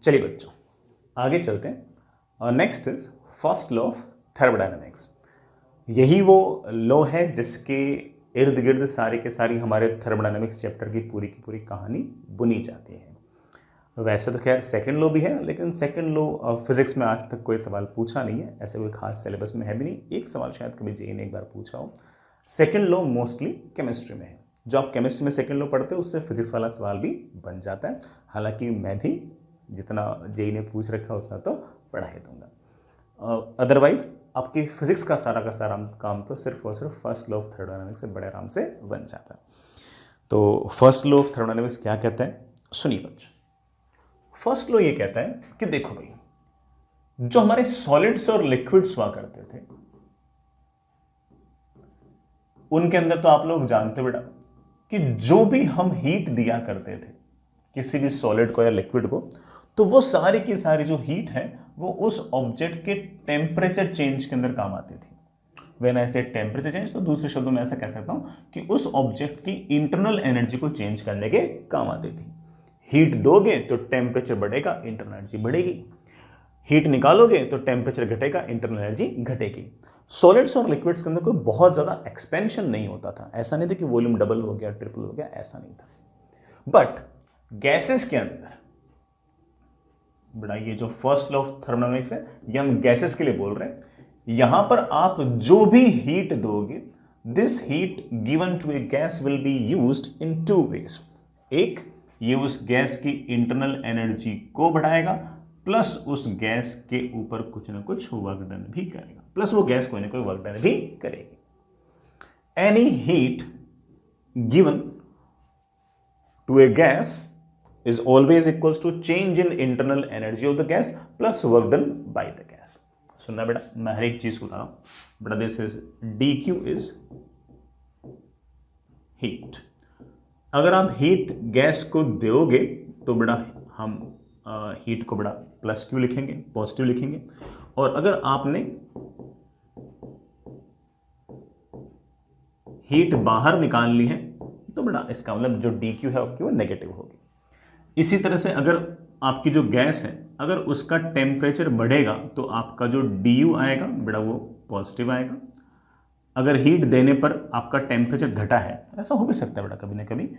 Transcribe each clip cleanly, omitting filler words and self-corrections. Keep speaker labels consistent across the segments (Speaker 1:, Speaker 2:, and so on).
Speaker 1: चलिए बच्चों आगे चलते हैं। Next is first law of thermodynamics. यही वो लॉ है जिसके इर्द गिर्द सारी के सारी हमारे थर्मोडायनेमिक्स चैप्टर की पूरी कहानी बुनी जाती है। वैसे तो खैर सेकंड लॉ भी है, लेकिन सेकंड लॉ फिजिक्स में आज तक कोई सवाल पूछा नहीं है, ऐसे कोई खास सिलेबस में है भी नहीं। एक सवाल शायद कभी जेईई ने एक बार पूछा हो। सेकंड लॉ मोस्टली केमिस्ट्री में है। जो आप केमिस्ट्री में सेकंड लॉ पढ़ते हो उससे फिजिक्स वाला सवाल भी बन जाता है। हालांकि मैं भी जितना जेईई ने पूछ रखा उतना तो पढ़ा ही दूंगा। अदरवाइज आपकी फिजिक्स का सारा काम तो सिर्फ और सिर्फ फर्स्ट लॉ ऑफ थर्मोडायनेमिक्स से बड़े आराम से बन जाता है। तो फर्स्ट लॉ ऑफ थर्मोडायनेमिक्स क्या कहता है, सुनिए बच्चों। फर्स्ट लॉ ये कहता है कि देखो भाई, जो हमारे सॉलिड्स और लिक्विड्स हुआ करते थे उनके अंदर तो आप लोग जानते बेटा कि जो भी हम हीट दिया करते थे किसी भी सॉलिड को या लिक्विड को, तो वो सारी की सारी जो हीट है वो उस ऑब्जेक्ट के टेम्परेचर चेंज के अंदर काम आती थी। व्हेन आई से टेम्परेचर चेंज, तो दूसरे शब्दों में ऐसा कह सकता हूं कि उस ऑब्जेक्ट की इंटरनल एनर्जी को चेंज करने के काम आती थी। हीट दोगे तो टेम्परेचर बढ़ेगा, इंटरनल एनर्जी बढ़ेगी। हीट निकालोगे तो टेम्परेचर घटेगा, इंटरनल एनर्जी घटेगी। सॉलिड्स और लिक्विड्स के अंदर कोई बहुत ज्यादा एक्सपेंशन नहीं होता था। ऐसा नहीं था कि वॉल्यूम डबल हो गया, ट्रिपल हो गया, ऐसा नहीं था। बट गैसेस के अंदर बड़ा, ये जो फर्स्ट लॉ ऑफ थर्मोडायनेमिक्स है ये हम गैसेस के लिए बोल रहे हैं। यहां पर आप जो भी हीट दोगे, this heat given to a gas will be used in two ways. एक, ये उस गैस की इंटरनल एनर्जी को बढ़ाएगा, प्लस उस गैस के ऊपर कुछ ना कुछ वर्क डन भी करेगा, प्लस वो गैस कोई ना कोई वर्क डन भी करेगी। Any heat given to a gas is always equals to change in internal energy of the gas plus work done by the gas. सुनना बेटा, मैं हर एक चीज को बता रहा हूं बेटा। This is dq is heat। अगर आप हीट गैस को दोगे तो बेटा हम हीट को बेटा प्लस क्यू लिखेंगे, पॉजिटिव लिखेंगे। और अगर आपने हीट बाहर निकाल ली है तो बेटा इसका मतलब जो dq है आपकी वो नेगेटिव होगी। इसी तरह से अगर आपकी जो गैस है अगर उसका टेम्परेचर बढ़ेगा तो आपका जो du आएगा बेटा वो पॉजिटिव आएगा। अगर हीट देने पर आपका टेम्परेचर घटा है, ऐसा हो भी सकता है बेटा कभी ना कभी,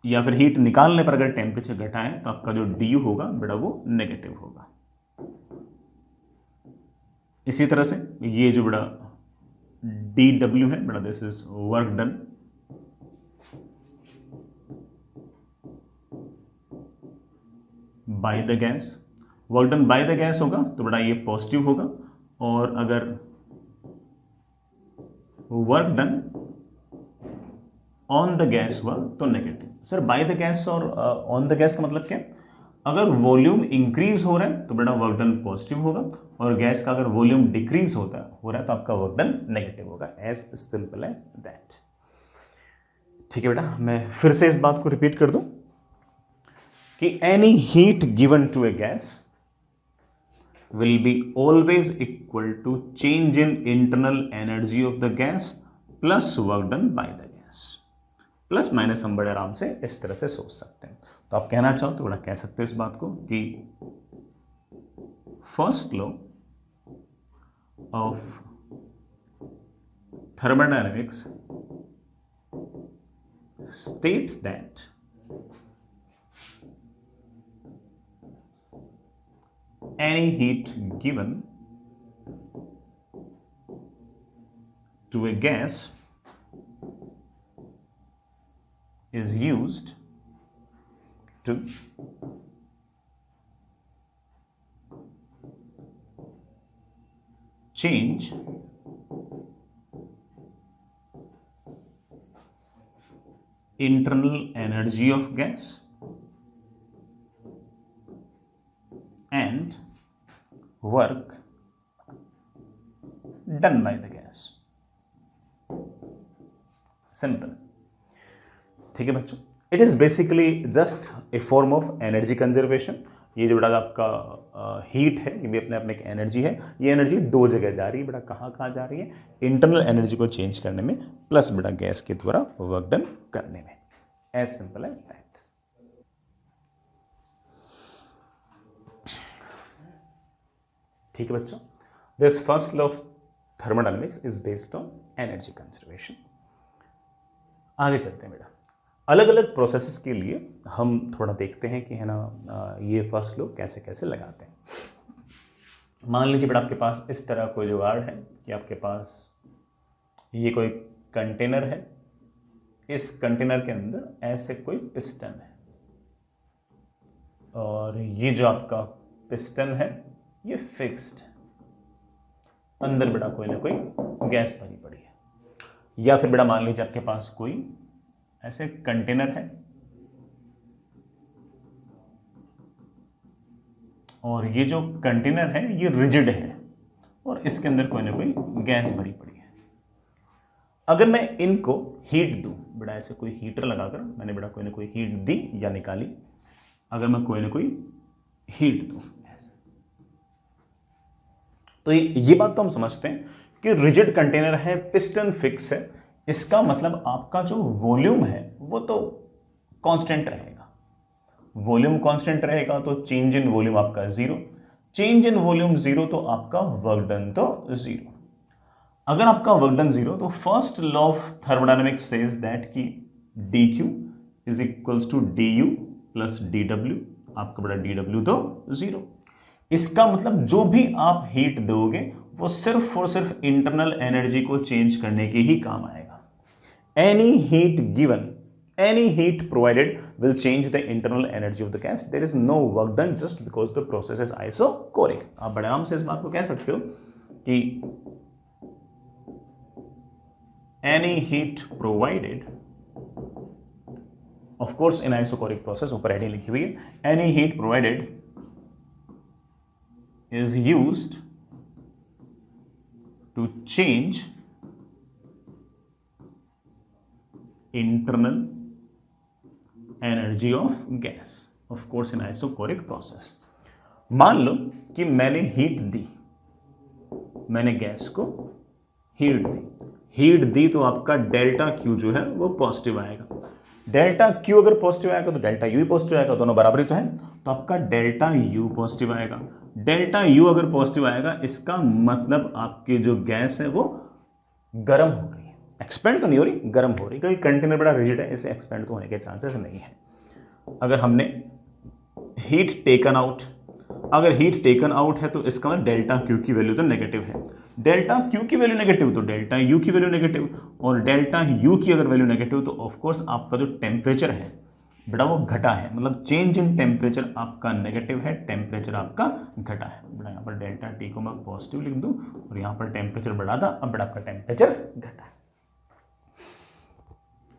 Speaker 1: या फिर हीट निकालने पर अगर टेम्परेचर घटा है तो आपका जो du होगा बेटा वो नेगेटिव होगा। इसी तरह से ये जो बेटा dw है बेटा, this is work done by the gas. Work done by the gas होगा तो बेटा ये पॉजिटिव होगा, और अगर work done on the gas हुआ तो negative. Sir bye the gas और ऑन द गैस का मतलब क्या? अगर वॉल्यूम इंक्रीज हो रहा है तो बेटा वर्क डन पॉजिटिव होगा, और गैस का अगर वॉल्यूम डिक्रीज हो रहा है तो आपका वर्क डन नेगेटिव होगा। As simple as that. ठीक है बेटा, मैं फिर से इस बात को रिपीट कर दूं कि any heat given to a gas will be always equal to change in internal energy of the gas plus work done by the gas. Plus minus हम बड़े आराम से इस तरह से सोच सकते हैं। तो आप कहना चाहो तो बड़ा कह सकते हो इस बात को कि first law of thermodynamics states that any heat given to a gas is used to change internal energy of gas and work done by the gas. Simple. ठीक है बच्चों, it is basically just a form of energy conservation. ये जो बेटा आपका heat है ये भी अपने अपने एक एनर्जी है। ये एनर्जी दो जगह जा रही है बेटा, कहाँ कहाँ जा रही है? इंटरनल एनर्जी को चेंज करने में, प्लस बेटा गैस के द्वारा वर्क डन करने में। As simple as that. ठीक है बच्चों, this first law of thermodynamics is based on energy conservation. आगे चलते हैं बेटा, अलग अलग प्रोसेसेस के लिए हम थोड़ा देखते हैं कि है ना ये फर्स्ट लॉ कैसे कैसे लगाते हैं। मान लीजिए बेटा आपके पास इस तरह कोई जुगाड़ है कि आपके पास ये कोई कंटेनर है, इस कंटेनर के अंदर ऐसे कोई पिस्टन है और ये जो आपका पिस्टन है ये फिक्स्ड है, अंदर बेटा कोई ना कोई गैस भरी पड़ी है। या फिर बेटा मान लीजिए आपके पास कोई ऐसे कंटेनर है और ये जो कंटेनर है ये रिजिड है और इसके अंदर कोई ना कोई गैस भरी पड़ी है। अगर मैं इनको हीट दूं, बेटा ऐसे कोई हीटर लगाकर मैंने बेटा कोई ना कोई हीट दी या निकाली, अगर मैं कोई ना कोई हीट दूं ऐसे, तो ये बात तो हम समझते हैं कि रिजिड कंटेनर है, पिस्टन फिक्स है, इसका मतलब आपका जो वॉल्यूम है वो तो कांस्टेंट रहेगा। वॉल्यूम कांस्टेंट रहेगा तो चेंज इन वॉल्यूम आपका zero, change in volume zero तो आपका वर्क डन तो जीरो। अगर आपका वर्क डन जीरो तो first law of thermodynamics says that कि dq is equals to du plus dw, आपका बड़ा dw तो जीरो। इसका मतलब जो भी आप हीट दोगे वो सिर्फ और सिर्फ इंटरनल एनर्जी को चेंज करने के ही काम आएगा। Any heat given, any heat provided will change the internal energy of the gas. There is no work done just because the process is isochoric. आप बड़े आराम से इस बात को कह सकते हो कि any heat provided, of course in isochoric process ऊपर heading लिखी हुई है, any heat provided is used to change internal energy of gas, of course in isochoric process. मान लो कि मैंने हीट दी, मैंने गैस को हीट दी तो आपका डेल्टा क्यू जो है वो पॉजिटिव आएगा। डेल्टा क्यू अगर पॉजिटिव आएगा तो डेल्टा यू पॉजिटिव आएगा, दोनों बराबर ही तो है, तो आपका डेल्टा यू पॉजिटिव आएगा। डेल्टा यू अगर पॉजिटिव आएगा इसका मतलब आपकी जो गैस है वो गर्म हो रही है, एक्सपेंड तो नहीं हो रही, गर्म हो रही, क्योंकि कंटेनर बड़ा रिजिड है इसलिए एक्सपेंड तो होने के चांसेस नहीं है। अगर हमने हीट टेकन आउट, अगर हीट टेकन आउट है तो इसका मतलब डेल्टा क्यू की वैल्यू तो नेगेटिव है, डेल्टा क्यू की वैल्यू नेगेटिव तो डेल्टा यू की वैल्यू नेगेटिव, और डेल्टा यू की अगर वैल्यू नेगेटिव तो ऑफकोर्स आपका जो टेम्परेचर है बेटा वो घटा है, मतलब चेंज इन टेम्परेचर आपका नेगेटिव है, टेम्परेचर आपका घटा है। बेटा यहाँ पर डेल्टा टी को मैं पॉजिटिव लिख दूँ और यहाँ पर टेम्परेचर बढ़ा था, अब बेटा आपका टेम्परेचर घटा है।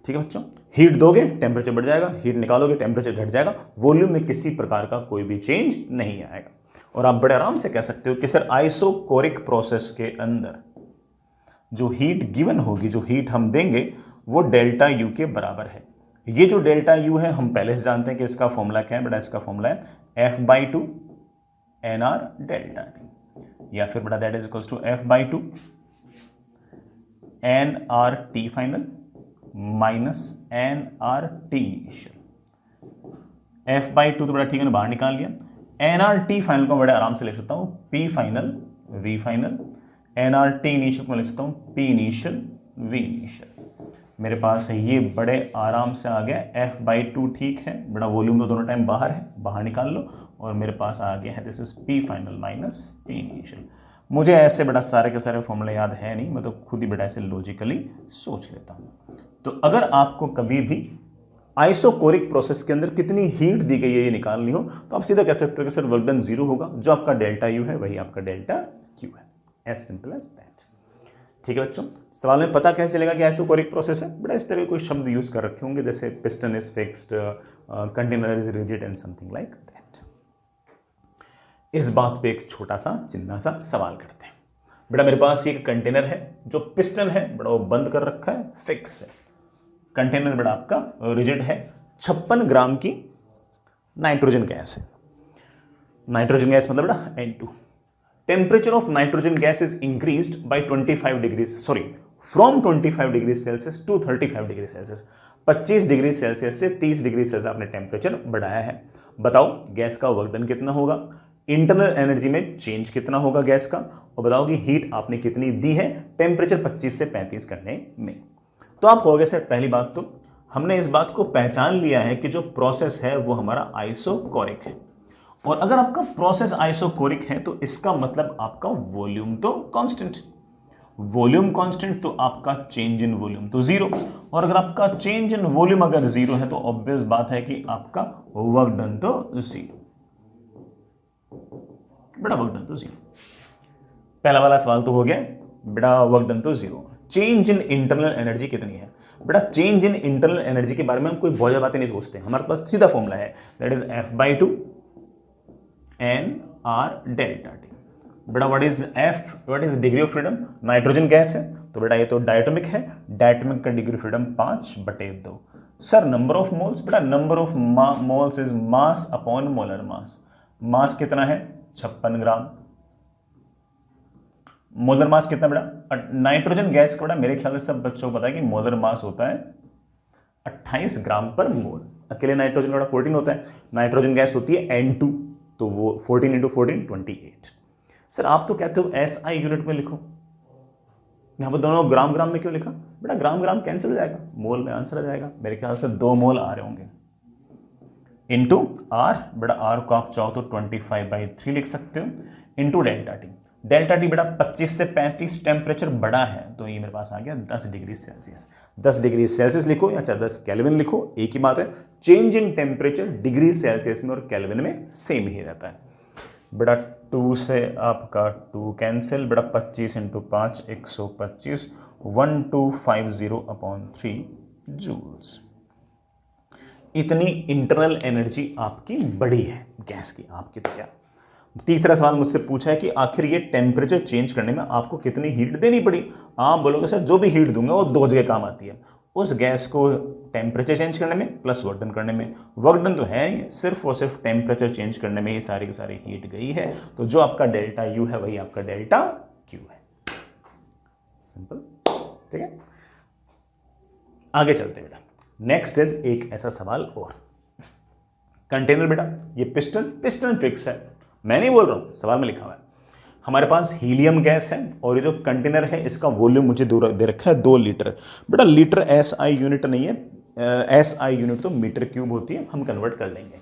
Speaker 1: ठीक है बच्चों, हीट दोगे टेम्परेचर बढ़ जाएगा, हीट निकालोगे टेम्परेचर घट जाएगा, वॉल्यूम में किसी प्रकार का कोई भी चेंज नहीं आएगा। और आप बड़े आराम से कह सकते हो कि सर आइसोकोरिक प्रोसेस के अंदर जो हीट गिवन होगी, जो हीट हम देंगे वो डेल्टा यू के बराबर है। ये जो डेल्टा यू है हम पहले से जानते हैं कि इसका फॉर्मूला क्या है बेटा, इसका फॉर्मूला है F/2 NR डेल्टा टी, या फिर बेटा that is equals to F/2 NRT final minus NRT initial. F/2 तो बड़ा ठीक है ना, बाहर निकाल लिया। NRT फाइनल को बड़े आराम से लिख सकता हूं P final V final, NRT initial को लिख सकता हूं P इनिशियल V इनिशियल। मेरे पास है ये बड़े आराम से आ गया F/2 ठीक है बेटा, वॉल्यूम तो दोनों टाइम बाहर है, बाहर निकाल लो, और मेरे पास आ गया है this is P final minus P initial. मुझे ऐसे बेटा सारे के सारे फॉर्मूले याद है नहीं, मैं तो खुद ही बेटा ऐसे लॉजिकली सोच लेता हूं। तो अगर आपको कभी भी आइसोकोरिक प्रोसेस के अंदर कितनी हीट दी गई है ये निकालनी हो तो आप सीधा कह सकते हो कि सर वर्क डन जीरो होगा, जो आपका डेल्टा यू है वही आपका डेल्टा क्यू है, एज सिंपल एज दैट। ठीक है बच्चों, सवाल में पता कैसे चलेगा कि आइसोकोरिक प्रोसेस है बेटा, इस तरह के कोई शब्द यूज कर रखे होंगे जैसे piston is fixed, container is rigid and something like that. इस बात पे एक छोटा सा चिन्ना सा सवाल करते हैं। बेटा मेरे पास एक कंटेनर है, जो पिस्टन है बेटा वो बंद कर रखा है, फिक्स है। कंटेनर बेटा आपका रिजिड है, 56 ग्राम की नाइट्रोजन गैस है। नाइट्रोजन गैस मतलब बेटा N2। Temperature of nitrogen gas is increased by 25 degree, sorry from 25 degree Celsius to 35 degree Celsius. 25 degree Celsius से 30 डिग्री सेल्सियस आपने टेम्परेचर बढ़ाया है। बताओ गैस का वर्क डन कितना होगा। इंटरनल एनर्जी में चेंज कितना होगा गैस का, और बताओ कि हीट आपने कितनी दी है टेम्परेचर 25 से 35 करने में। तो आप कहोगे सर पहली बात तो हमने इस बात को पहचान लिया है कि जो प्रोसेस है वो हमारा आइसोकोरिक है, और अगर आपका प्रोसेस आइसोकोरिक है तो इसका मतलब आपका वॉल्यूम तो कांस्टेंट, वॉल्यूम कांस्टेंट तो आपका चेंज इन वॉल्यूम तो जीरो, और अगर आपका चेंज इन वॉल्यूम अगर जीरो है तो ऑब्वियस बात है कि आपका वर्क डन तो जीरो, बड़ा वर्क डन तो जीरो। पहला वाला सवाल तो हो गया, बड़ा वर्क डन तो zero. Change in internal energy कितनी है, बेटा चेंज इन इंटरनल एनर्जी के बारे में हम कोई बहुत ज्यादा बातें नहीं सोचते, हमारे पास सीधा फॉर्मूला है, that is F/2 NR delta T. बेटा what is F, what is degree of freedom, nitrogen gas है तो बेटा ये तो डायटोमिक है, डायटोमिक का degree of freedom 5/2। Sir number of moles, बेटा number of moles is mass upon molar mass, mass कितना है 56 ग्राम, मोलर मास कितना बेटा, नाइट्रोजन गैस का बेटा मेरे ख्याल से सब बच्चों को पता है कि मोलर मास होता है 28 ग्राम पर मोल, अकेले नाइट्रोजन बेटा 14 होता है, नाइट्रोजन गैस होती है N2 तो वो 14 × 14 28। सर आप तो कहते हो SI यूनिट में लिखो, यहां पर दोनों ग्राम ग्राम में क्यों लिखा, बेटा ग्राम ग्राम कैंसिल हो जाएगा, मोल में आंसर आ जाएगा, मेरे ख्याल से 2 मोल आ रहे होंगे इंटू R, बेटा R को आप चाहो तो 25/3 लिख सकते हो, into delta T, delta T बेटा 25 से 35 टेम्परेचर बड़ा है तो ये मेरे पास आ गया 10 डिग्री सेल्सियस, 10 डिग्री सेल्सियस लिखो या 10 केल्विन लिखो एक ही बात है, change in temperature degree Celsius में और केल्विन में सेम ही रहता है। बेटा 2 से आपका 2 कैंसिल, बेटा 25 × 5 125, 1250/3 जूल्स, इतनी इंटरनल एनर्जी आपकी बड़ी है गैस की, आपकी तो क्या। तीसरा सवाल मुझसे पूछा है कि आखिर ये टेम्परेचर चेंज करने में आपको कितनी हीट देनी पड़ी, आप बोलोगे सर जो भी हीट दूंगा वो 2 जगह काम आती है, उस गैस को टेम्परेचर चेंज करने में प्लस वर्क डन करने में, वर्क डन तो है ही, सिर्फ और सिर्फ टेम्परेचर चेंज करने में ये सारी की सारी हीट गई है, तो जो आपका डेल्टा यू है वही आपका डेल्टा क्यू है, सिंपल, ठीक है। आगे चलते बेटा, नेक्स्ट इज एक ऐसा सवाल और, कंटेनर बेटा ये पिस्टन फिक्स है, मैं नहीं बोल रहा हूं सवाल में लिखा हुआ है, हमारे पास हीलियम गैस है और ये जो कंटेनर है इसका वॉल्यूम मुझे दे रखा है 2 लीटर, बेटा लीटर SI यूनिट नहीं है, SI यूनिट तो मीटर क्यूब होती है, हम कन्वर्ट कर लेंगे।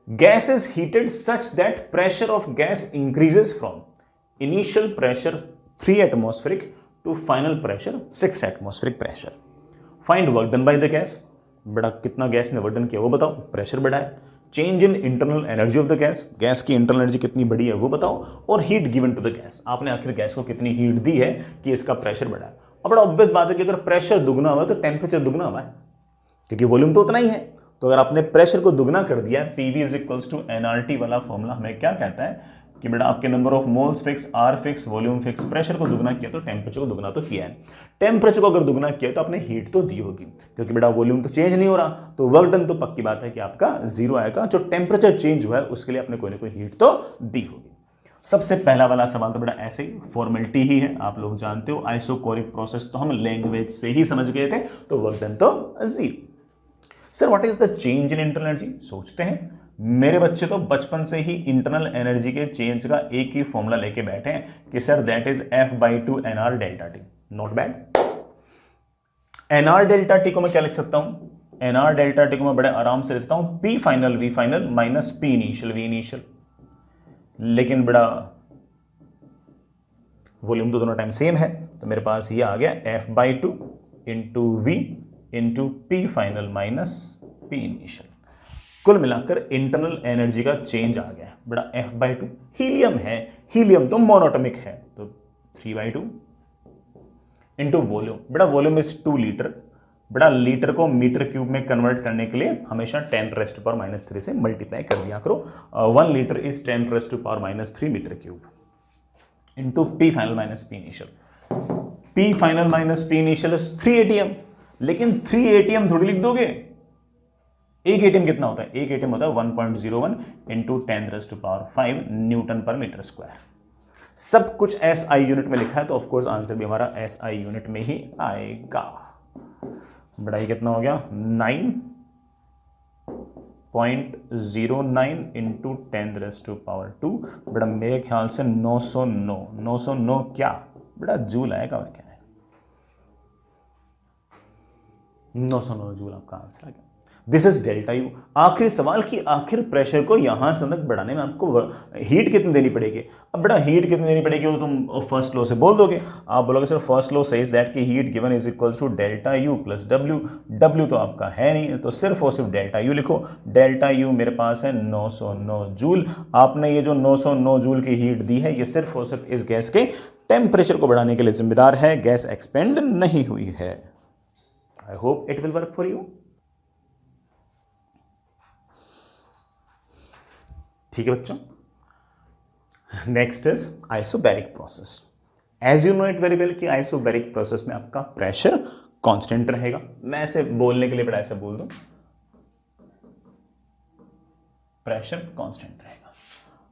Speaker 1: Gas is heated such that pressure of gas increases from initial pressure 3 atmospheric to final pressure 6 atmospheric pressure, find work done by the gas, बेटा कितना गैस ने वर्क डन किया वो बताओ, प्रेशर बढ़ा है, change in internal energy of the gas, gas की internal energy कितनी बड़ी है वो बताओ, और heat given to the gas, आपने आखिर गैस को कितनी हीट दी है कि इसका प्रेशर बढ़ा है। और बड़ा ऑब्वियस बात है कि अगर प्रेशर दुगना हुआ तो टेम्परेचर दुगना हुआ है, क्योंकि वॉल्यूम तो उतना ही है, तो अगर आपने प्रेशर को दुगना कर दिया, PV = nRT वाला फॉर्मूला हमें क्या कहता है कि बेटा आपके number of moles fix, R fix, volume fix, pressure को दुगना किया तो टेम्परेचर को दुगना तो किया है, टेम्परेचर को अगर दुगना किया तो आपने हीट तो दी होगी, क्योंकि बेटा वॉल्यूम तो चेंज नहीं हो रहा, तो वर्क डन तो पक्की बात है कि आपका 0 आएगा, जो टेम्परेचर चेंज हुआ है उसके लिए आपने कोई ना कोई हीट तो दी होगी। सबसे पहला वाला सवाल तो बेटा ऐसे ही फॉर्मेलिटी ही है, आप लोग जानते हो आइसोकोरिक प्रोसेस तो हम लैंग्वेज से ही समझ गए थे, तो वर्क डन तो 0। Sir what is the change in internal energy, सोचते हैं, मेरे बच्चे तो बचपन से ही इंटरनल एनर्जी के चेंज का एक ही फॉर्मूला लेके बैठे हैं कि sir that is F/2 NR delta T, not bad. NR delta T को मैं क्या लिख सकता हूं, NR डेल्टा टी को मैं बड़े आराम से लिख सकता हूं P final V final minus P initial V initial, लेकिन बड़ा वॉल्यूम तो दोनों टाइम सेम है, तो मेरे पास ये आ गया F/2 × V × P final minus P initial, कुल मिलाकर इंटरनल एनर्जी का चेंज आ गया बड़ा F/2, हीलियम है, हीलियम तो मोनोटॉमिक है तो 3/2 इंटू वॉल्यूम, बड़ा वॉल्यूम इज 2 लीटर, बड़ा लीटर को मीटर क्यूब में कन्वर्ट करने के लिए हमेशा 10⁻³ से मल्टीप्लाई कर दिया करो, 1 litre is 10⁻³ metre cube into P final minus P initial, P final minus P initial 3 ATM, लेकिन 3 ATM थोड़ी लिख दोगे, एक एटीएम कितना होता है, एक एटीएम होता है 1.01 × 10⁵ न्यूटन पर मीटर स्क्वायर, सब कुछ SI यूनिट में लिखा है तो ऑफकोर्स आंसर भी हमारा SI यूनिट में ही आएगा। बड़ा ये कितना हो गया 9 0.09 इंटू 10⁻², बेटा मेरे ख्याल से 909 क्या बेटा जूल आएगा, और क्या है 909 जूल आपका आंसर आ गया। This is delta U. आखिरी सवाल की आखिर प्रेशर को यहां से तक बढ़ाने में आपको हीट कितनी देनी पड़ेगी। अब बेटा हीट कितनी देनी पड़ेगी वो तुम फर्स्ट लॉ से बोल दोगे। आप बोलोगे sir first law says that कि heat given is equals to delta you plus W. W तो आपका है नहीं, तो सिर्फ और सिर्फ डेल्टा यू लिखो। डेल्टा यू मेरे पास है 909 जूल। आपने ये जो 909 जूल की हीट दी है ये सिर्फ और सिर्फ इस गैस के टेम्परेचर को बढ़ाने के लिए जिम्मेदार है, गैस एक्सपेंड नहीं हुई है। I hope it will work for you. ठीक है बच्चों, next is isobaric process. As you know it very well कि आइसोबैरिक प्रोसेस में आपका प्रेशर कांस्टेंट रहेगा। मैं ऐसे बोलने के लिए बड़ा ऐसे बोल दूं, प्रेशर कांस्टेंट रहेगा।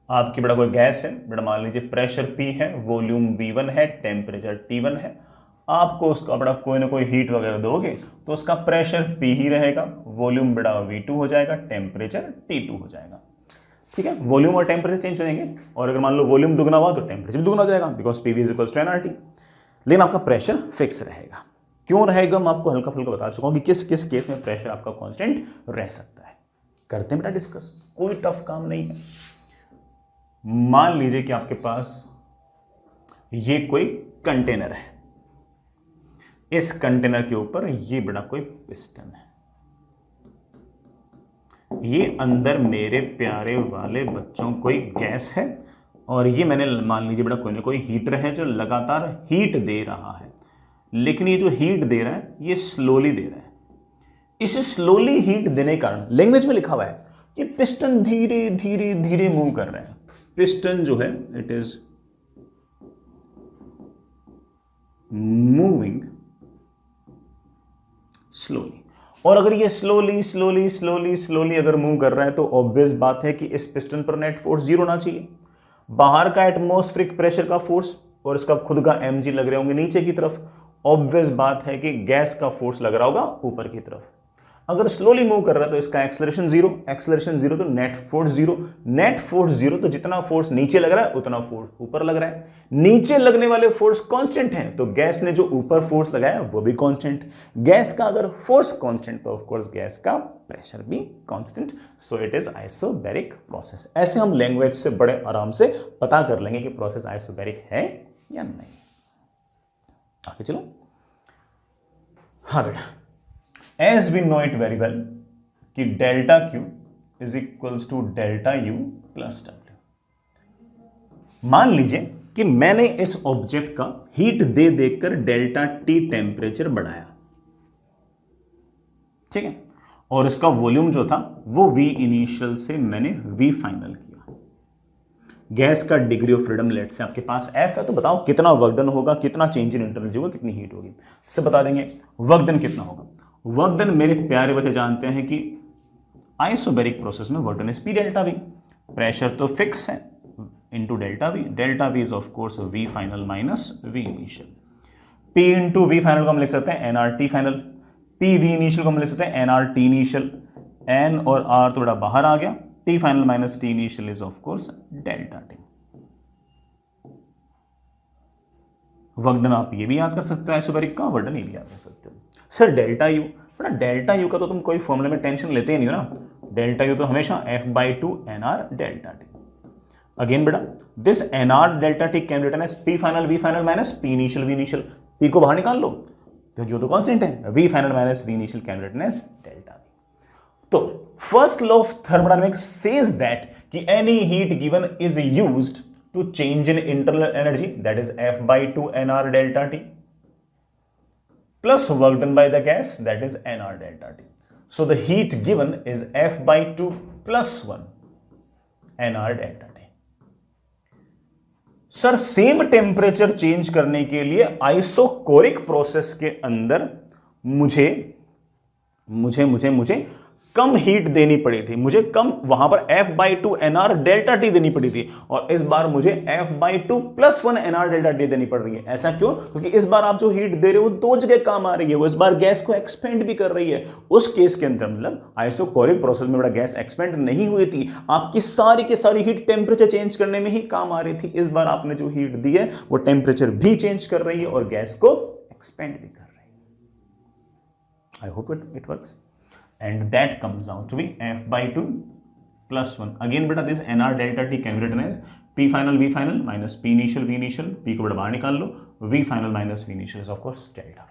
Speaker 1: आपकी बड़ा कोई गैस है, बड़ा मान लीजिए प्रेशर P है, वॉल्यूम V1 है, टेम्परेचर T1 है। आपको उसका बड़ा कोई ना कोई हीट वगैरह दोगे तो उसका प्रेशर P ही रहेगा, वॉल्यूम बड़ा V2 हो जाएगा, टेम्परेचर T2 हो जाएगा। ठीक है, वॉल्यूम और टेम्परेचर चेंज हो जाएंगे, और अगर मान लो वॉल्यूम दुगना हुआ तो टेम्परेचर दुगना हो जाएगा, because PV is equals to nRT। लेकिन आपका प्रेशर फिक्स रहेगा। क्यों रहेगा, मैं आपको हल्का फुल्का बता चुका हूं कि किस किस केस में प्रेशर आपका कांस्टेंट रह सकता है। करते हैं बेटा डिस्कस, कोई टफ काम नहीं है। मान लीजिए कि आपके पास ये कोई कंटेनर है, इस कंटेनर के ऊपर ये बड़ा कोई पिस्टन है, ये अंदर मेरे प्यारे वाले बच्चों कोई गैस है, और ये मैंने मान लीजिए बड़ा कोई ना कोई हीटर है जो लगातार हीट दे रहा है। लेकिन ये जो हीट दे रहा है ये स्लोली दे रहा है। इसे स्लोली हीट देने के कारण लैंग्वेज में लिखा हुआ है कि पिस्टन धीरे धीरे धीरे मूव कर रहा है। पिस्टन जो है इट इज मूविंग स्लोली। और अगर ये स्लोली स्लोली स्लोली स्लोली अगर मूव कर रहा है तो ऑब्वियस बात है कि इस पिस्टन पर नेट फोर्स जीरो होना चाहिए। बाहर का एटमॉस्फेरिक प्रेशर का फोर्स और इसका खुद का mg लग रहे होंगे नीचे की तरफ। ऑब्वियस बात है कि गैस का फोर्स लग रहा होगा ऊपर की तरफ। अगर स्लोली मूव कर रहा है तो इसका एक्सेलरेशन जीरो तो नेट फोर्स जीरो तो जितना फोर्स नीचे लग रहा है उतना फोर्स ऊपर लग रहा है। नीचे लगने वाले फोर्स कांस्टेंट हैं तो गैस ने जो ऊपर फोर्स लगाया वो भी कांस्टेंट। गैस का अगर फोर्स कांस्टेंट तो ऑफ कोर्स गैस का प्रेशर भी constant. So it is isobaric process. ऐसे हम लैंग्वेज से बड़े आराम से पता कर लेंगे कि प्रोसेस आइसोबैरिक है या नहीं। आगे चलो। हाँ बेटा, as we know it very well कि delta Q is equals to delta you plus W. मान लीजिए कि मैंने इस ऑब्जेक्ट का हीट दे देकर डेल्टा टी टेम्परेचर बढ़ाया, ठीक है, और इसका वॉल्यूम जो था वो V इनिशियल से मैंने V फाइनल किया। गैस का डिग्री ऑफ फ्रीडम लेट से आपके पास F है, तो बताओ कितना वर्क डन होगा, कितना चेंज इन इंटरनल होगा, कितनी हीट होगी। इससे बता देंगे वर्क डन कितना होगा। वर्क डन मेरे प्यारे बच्चे जानते हैं कि आइसोबैरिक प्रोसेस में work done is P delta V। Pressure तो फिक्स है into delta V is of course V final minus V initial. P into V final को हम लिख सकते हैं nRT final, P V initial को हम लिख सकते हैं nRT इनिशियल। N और R तो बड़ा बाहर आ गया, T final minus T initial is of course delta T। Work done आप ये भी याद कर सकते हो आइसोबैरिक का, वर्क डन ये भी याद कर सकते हो। सर डेल्टा यू, बड़ा डेल्टा यू का तो तुम कोई फॉर्मूले में टेंशन लेते ही नहीं हो ना। डेल्टा यू तो हमेशा F/2 nR delta T. Again बेटा this nR delta T can written as P final V final minus P initial V initial. P को बाहर निकाल लो क्योंकि वो तो कांस्टेंट है। V final minus V initial can written as delta V। तो first law of thermodynamics says that कि any heat given is used to change in internal energy, that is F/2 nR delta T plus work done by the gas, that is nR delta T. So the heat given is F/2 plus 1 nR delta T. Sir same temperature change करने के लिए isochoric process के अंदर मुझे कम heat देनी पड़ी थी, मुझे कम वहां पर F/2 nr डेल्टा टी देनी पड़ी थी, और इस बार मुझे F/2 + 1 nr डेल्टा टी देनी पड़ रही है। ऐसा क्यों? क्योंकि इस बार आप जो हीट दे रहे हो दो जगह काम आ रही है, वो इस बार गैस को एक्सपेंड भी कर रही है। उस केस के अंदर मतलब आइसोकोरिक प्रोसेस में बड़ा गैस एक्सपेंड नहीं हुई थी, आपकी सारी की सारी हीट टेम्परेचर चेंज करने में ही काम आ रही थी। इस बार आपने जो हीट दी है वो टेम्परेचर भी चेंज कर रही है और गैस को एक्सपेंड भी कर रही है। I hope it works. And that comes out to be F/2 + 1. Again बेटा this nr delta t can be written as P final V final minus P initial V initial, P को बेटा बाहर निकाल लो, V final minus V initial is of course delta V.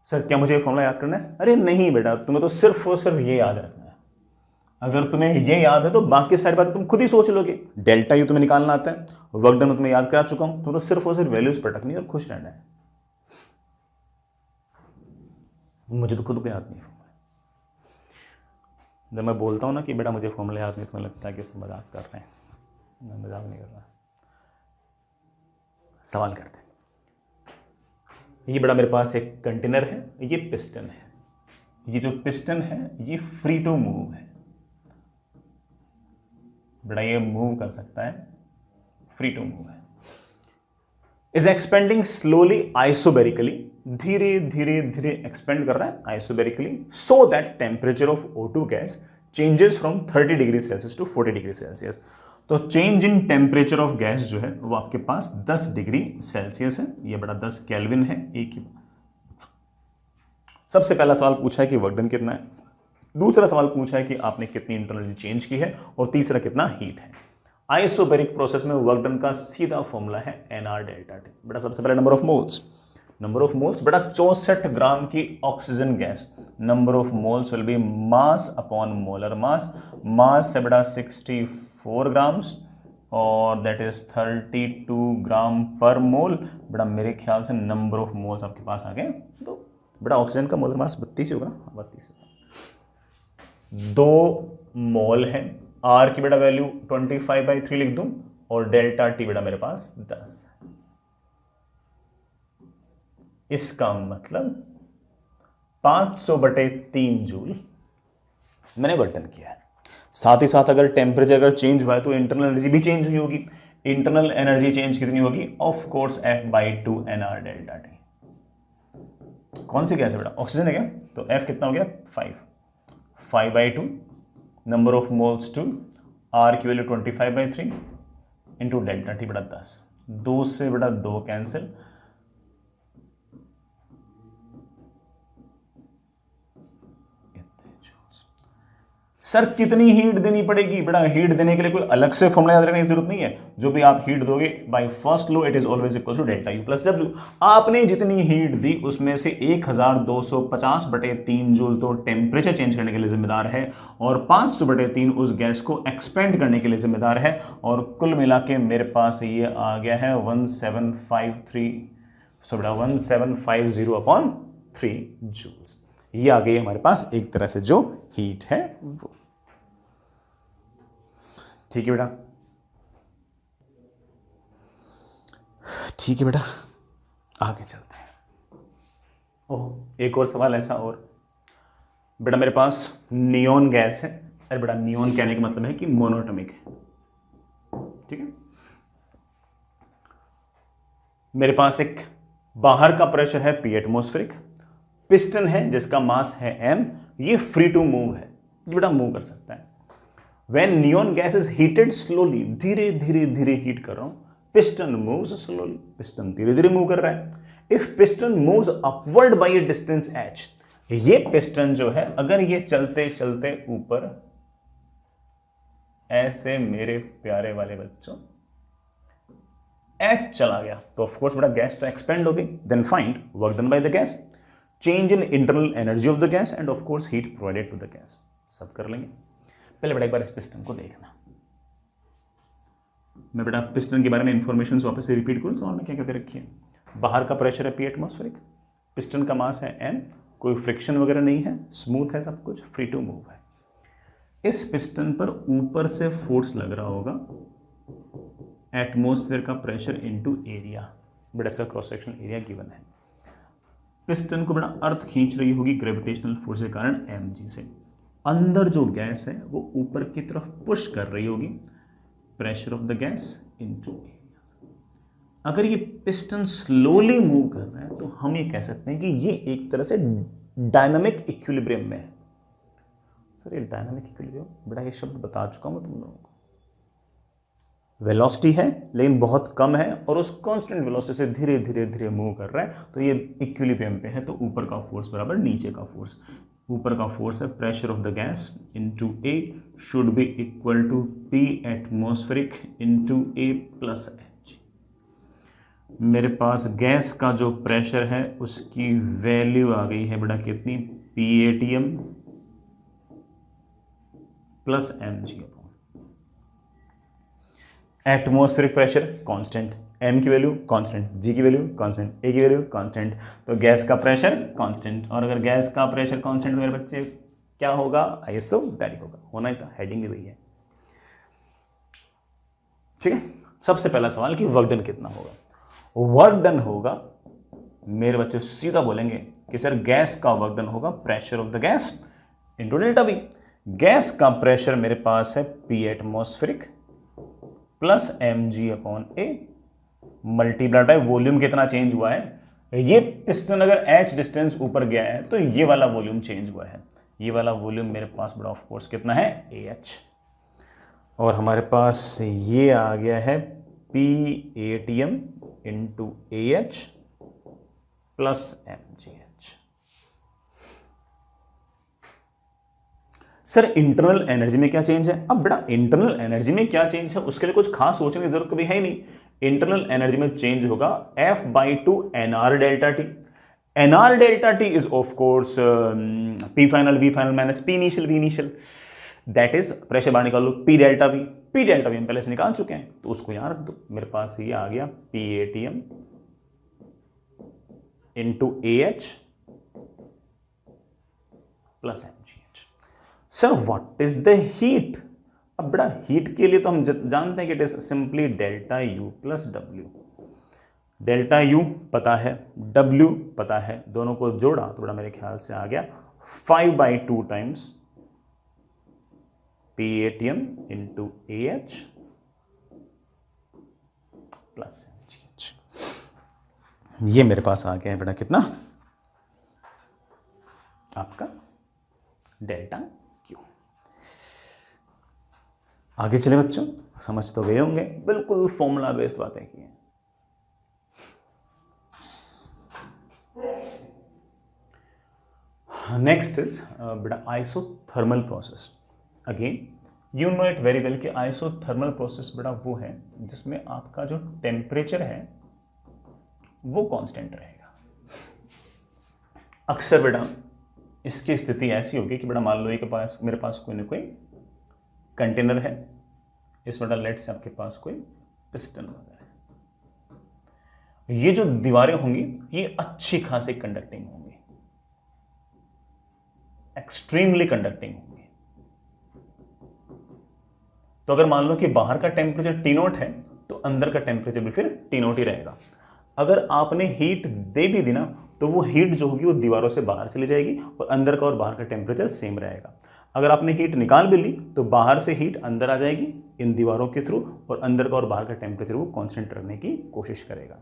Speaker 1: Sir क्या मुझे formula याद करना है? अरे नहीं बेटा, तुम्हें तो सिर्फ और सिर्फ ये याद रखना है। अगर तुम्हें ये याद है तो बाकी सारी बातें तुम खुद ही सोच लोगे। डेल्टा यू तुम्हें निकालना आता है, वर्क डन तुम्हें याद करा चुका हूं, तुम्हें तो सिर्फ और सिर्फ वैल्यूज पटकनी और खुश रहना है। मुझे तो खुद को याद नहीं है। जब मैं बोलता हूँ ना कि बेटा मुझे फॉर्मूला याद नहीं, तुम्हें लगता है कि सब मजाक कर रहे हैं। मैं मजाक नहीं कर रहा, सवाल करते हैं। ये बेटा मेरे पास एक कंटेनर है, ये पिस्टन है। ये जो पिस्टन है ये फ्री टू मूव है बेटा, ये मूव कर सकता है, फ्री टू मूव है। इज एक्सपेंडिंग स्लोली आइसोबेरिकली, धीरे धीरे धीरे एक्सपेंड कर रहा है isobarically, so that temperature of O2 gas changes from 30 degree Celsius to 40 degree Celsius. तो change in temperature of gas जो है वो आपके पास 10 डिग्री सेल्सियस है, ये बड़ा 10 केल्विन है एक ही। सबसे पहला सवाल पूछा है कि वर्क डन कितना है, दूसरा सवाल पूछा है कि आपने कितनी इंटरनल एनर्जी चेंज की है, और तीसरा कितना हीट है। आइसोबेरिक प्रोसेस में वर्क डन का सीधा फॉर्मूला है nr डेल्टा टी। बेटा सबसे पहले नंबर ऑफ मोल्स बेटा 64 ग्राम की oxygen gas, number of moles will be mass upon molar mass. Mass है बेटा 64 ग्राम्स और दैट इज 32 ग्राम पर मोल। बेटा मेरे ख्याल से नंबर ऑफ मोल्स आपके पास आ गए। तो बेटा ऑक्सीजन का मोलर मास 32 होगा, 32 होगा। 2 मोल है, आर की बेटा वैल्यू 25/3 लिख दूं, और डेल्टा टी बेटा मेरे पास 10। इसका मतलब 500/3 जूल मैंने वर्क डन किया है। साथ ही साथ अगर टेम्परेचर अगर चेंज हुआ है तो इंटरनल एनर्जी भी चेंज हुई होगी। इंटरनल एनर्जी चेंज कितनी होगी? Of course F/2 nr delta T. कौन सी गैस है बेटा? ऑक्सीजन है क्या? तो F कितना हो गया? 5/2, नंबर ऑफ मोल्स 2, R की वैल्यू 25/3 इंटू डेल्टा टी बेटा 10। 2 से बेटा 2 कैंसिल, सर कितनी हीट देनी पड़ेगी? बेटा हीट देने के लिए कोई अलग से फॉर्मूला याद रखने की जरूरत नहीं है। जो भी आप हीट दोगे by first law it is always equal to delta you plus डब्ल्यू। आपने जितनी हीट दी उसमें से 1250/3 जूल तो टेम्परेचर चेंज करने के लिए जिम्मेदार है, और 500/3 उस गैस को एक्सपेंड करने के लिए जिम्मेदार है, और कुल मिला के मेरे पास ये आ गया है 1750/3 जूल्स। ये आ गई हमारे पास एक तरह से जो हीट है वो। ठीक है बेटा, ठीक है बेटा, आगे चलते हैं। ओह एक और सवाल ऐसा और बेटा, मेरे पास नियोन गैस है। अरे बेटा नियोन कहने का मतलब है कि मोनोटॉमिक है, ठीक है। मेरे पास एक बाहर का प्रेशर है P एटमॉस्फेरिक, पिस्टन है जिसका मास है m, ये फ्री टू मूव है, ये बेटा मूव कर सकता है। When neon gas is heated slowly, धीरे धीरे धीरे हीट कर रहा हूं, piston moves slowly, पिस्टन धीरे धीरे मूव कर रहा है। If piston moves upward by a distance h, ये पिस्टन जो है अगर ये चलते चलते ऊपर ऐसे मेरे प्यारे वाले बच्चों h चला गया तो ऑफ कोर्स बेटा गैस तो एक्सपेंड होगी। Then find work done by the gas, change in internal energy of the gas and of course heat provided to the gas. सब कर लेंगे। पहले बेटा एक बार इस पिस्टन को देखना। मैं बेटा पिस्टन के बारे में इंफॉर्मेशन वापस से रिपीट करूं, सवाल में क्या कहते रखी है। बाहर का प्रेशर है P एटमॉस्फेरिक, पिस्टन का मास है m, कोई फ्रिक्शन वगैरह नहीं है, स्मूथ है सब कुछ, फ्री टू मूव है। इस पिस्टन पर ऊपर से फोर्स लग रहा होगा एटमॉस्फेयर का प्रेशर इनटू एरिया। बेटा इसका क्रॉस सेक्शनल एरिया गिवन है। पिस्टन को बड़ा अर्थ खींच रही होगी ग्रेविटेशनल फोर्स के कारण mg से, अंदर जो गैस है वो ऊपर की तरफ पुश कर रही होगी, pressure of the gas into area. अगर ये पिस्टन स्लोली मूव कर रहा है तो हम ये कह सकते हैं कि ये एक तरह से डायनामिक इक्विलिब्रियम में है। सर ये डायनामिक इक्विलिब्रियम बड़ा ये शब्द बता चुका हूं मैं तुम लोगों को। वेलोसिटी है लेकिन बहुत कम है और उस कांस्टेंट वेलोसिटी से धीरे धीरे धीरे मूव कर रहा है, तो ये इक्विलिब्रियम पे है। तो ऊपर का फोर्स बराबर नीचे का फोर्स, ऊपर का फोर्स है pressure of the gas into a should be equal to p atmospheric into a plus h. मेरे पास गैस का जो प्रेशर है उसकी वैल्यू आ गई है बेटा कितनी, PATM plus mg। Atmospheric pressure constant, m की वैल्यू कांस्टेंट, g की वैल्यू कांस्टेंट, a की वैल्यू कांस्टेंट, तो गैस का प्रेशर कांस्टेंट। और अगर गैस का प्रेशर कांस्टेंट मेरे बच्चे क्या होगा, आइसोबैरिक होगा, होना ही था, हेडिंग भी वही है। ठीक है, सबसे पहला सवाल कि वर्क डन कितना होगा। वर्क डन होगा मेरे बच्चे सीधा बोलेंगे कि सर गैस का वर्क डन होगा pressure of the gas into delta we. Gas का प्रेशर मेरे पास है P atmospheric plus mg upon A multiplied by volume कितना चेंज हुआ है। ये पिस्टन अगर h डिस्टेंस ऊपर गया है तो ये वाला वॉल्यूम चेंज हुआ है। ये वाला वॉल्यूम मेरे पास बड़ा ऑफ कोर्स कितना है, AH। और हमारे पास ये आ गया है PATM into AH plus mgh। Sir internal energy में क्या चेंज है। अब बेटा इंटरनल एनर्जी में क्या चेंज है उसके लिए कुछ खास सोचने की जरूरत कभी है ही नहीं। इंटरनल एनर्जी में चेंज होगा F/2 nr delta T. nr delta T is of course P final V final minus P initial V initial, that is pressure बाहर निकाल लो P delta V। P delta V हम पहले से निकाल चुके हैं तो उसको यहाँ रख दो। मेरे पास ये आ गया PATM into AH plus mgh। Sir what is the heat. अब बड़ा हीट के लिए तो हम जानते हैं कि it is simply delta U plus W। Delta U पता है, W पता है, दोनों को जोड़ा तो बड़ा मेरे ख्याल से आ गया 5/2 times PATM into AH plus mgh। ये मेरे पास आ गया है बेटा कितना, आपका डेल्टा Q। आगे चले बच्चों, समझ तो गए होंगे, बिल्कुल फॉर्मूला बेस्ड बातें की हैं। नेक्स्ट इज बेटा isothermal process. Again you know it very well कि आइसोथर्मल प्रोसेस बेटा वो है जिसमें आपका जो टेम्परेचर है वो कांस्टेंट रहेगा। अक्सर बेटा इसकी स्थिति ऐसी होगी कि बेटा मान लो कि पास मेरे पास कोई ना कोई कंटेनर है, इस बेटा लेट से आपके पास कोई पिस्टन वगैरह है। ये जो दीवारें होंगी ये अच्छी खासी कंडक्टिंग होंगी, एक्सट्रीमली कंडक्टिंग होंगी। तो अगर मान लो कि बाहर का टेम्परेचर T0 है तो अंदर का टेम्परेचर भी फिर T0 ही रहेगा। अगर आपने हीट दे भी दी ना तो वो हीट जो होगी वो दीवारों से बाहर चली जाएगी और अंदर का और बाहर का टेम्परेचर सेम रहेगा। अगर आपने हीट निकाल भी ली तो बाहर से हीट अंदर आ जाएगी इन दीवारों के थ्रू और अंदर का और बाहर का टेम्परेचर वो कांस्टेंट रखने की कोशिश करेगा।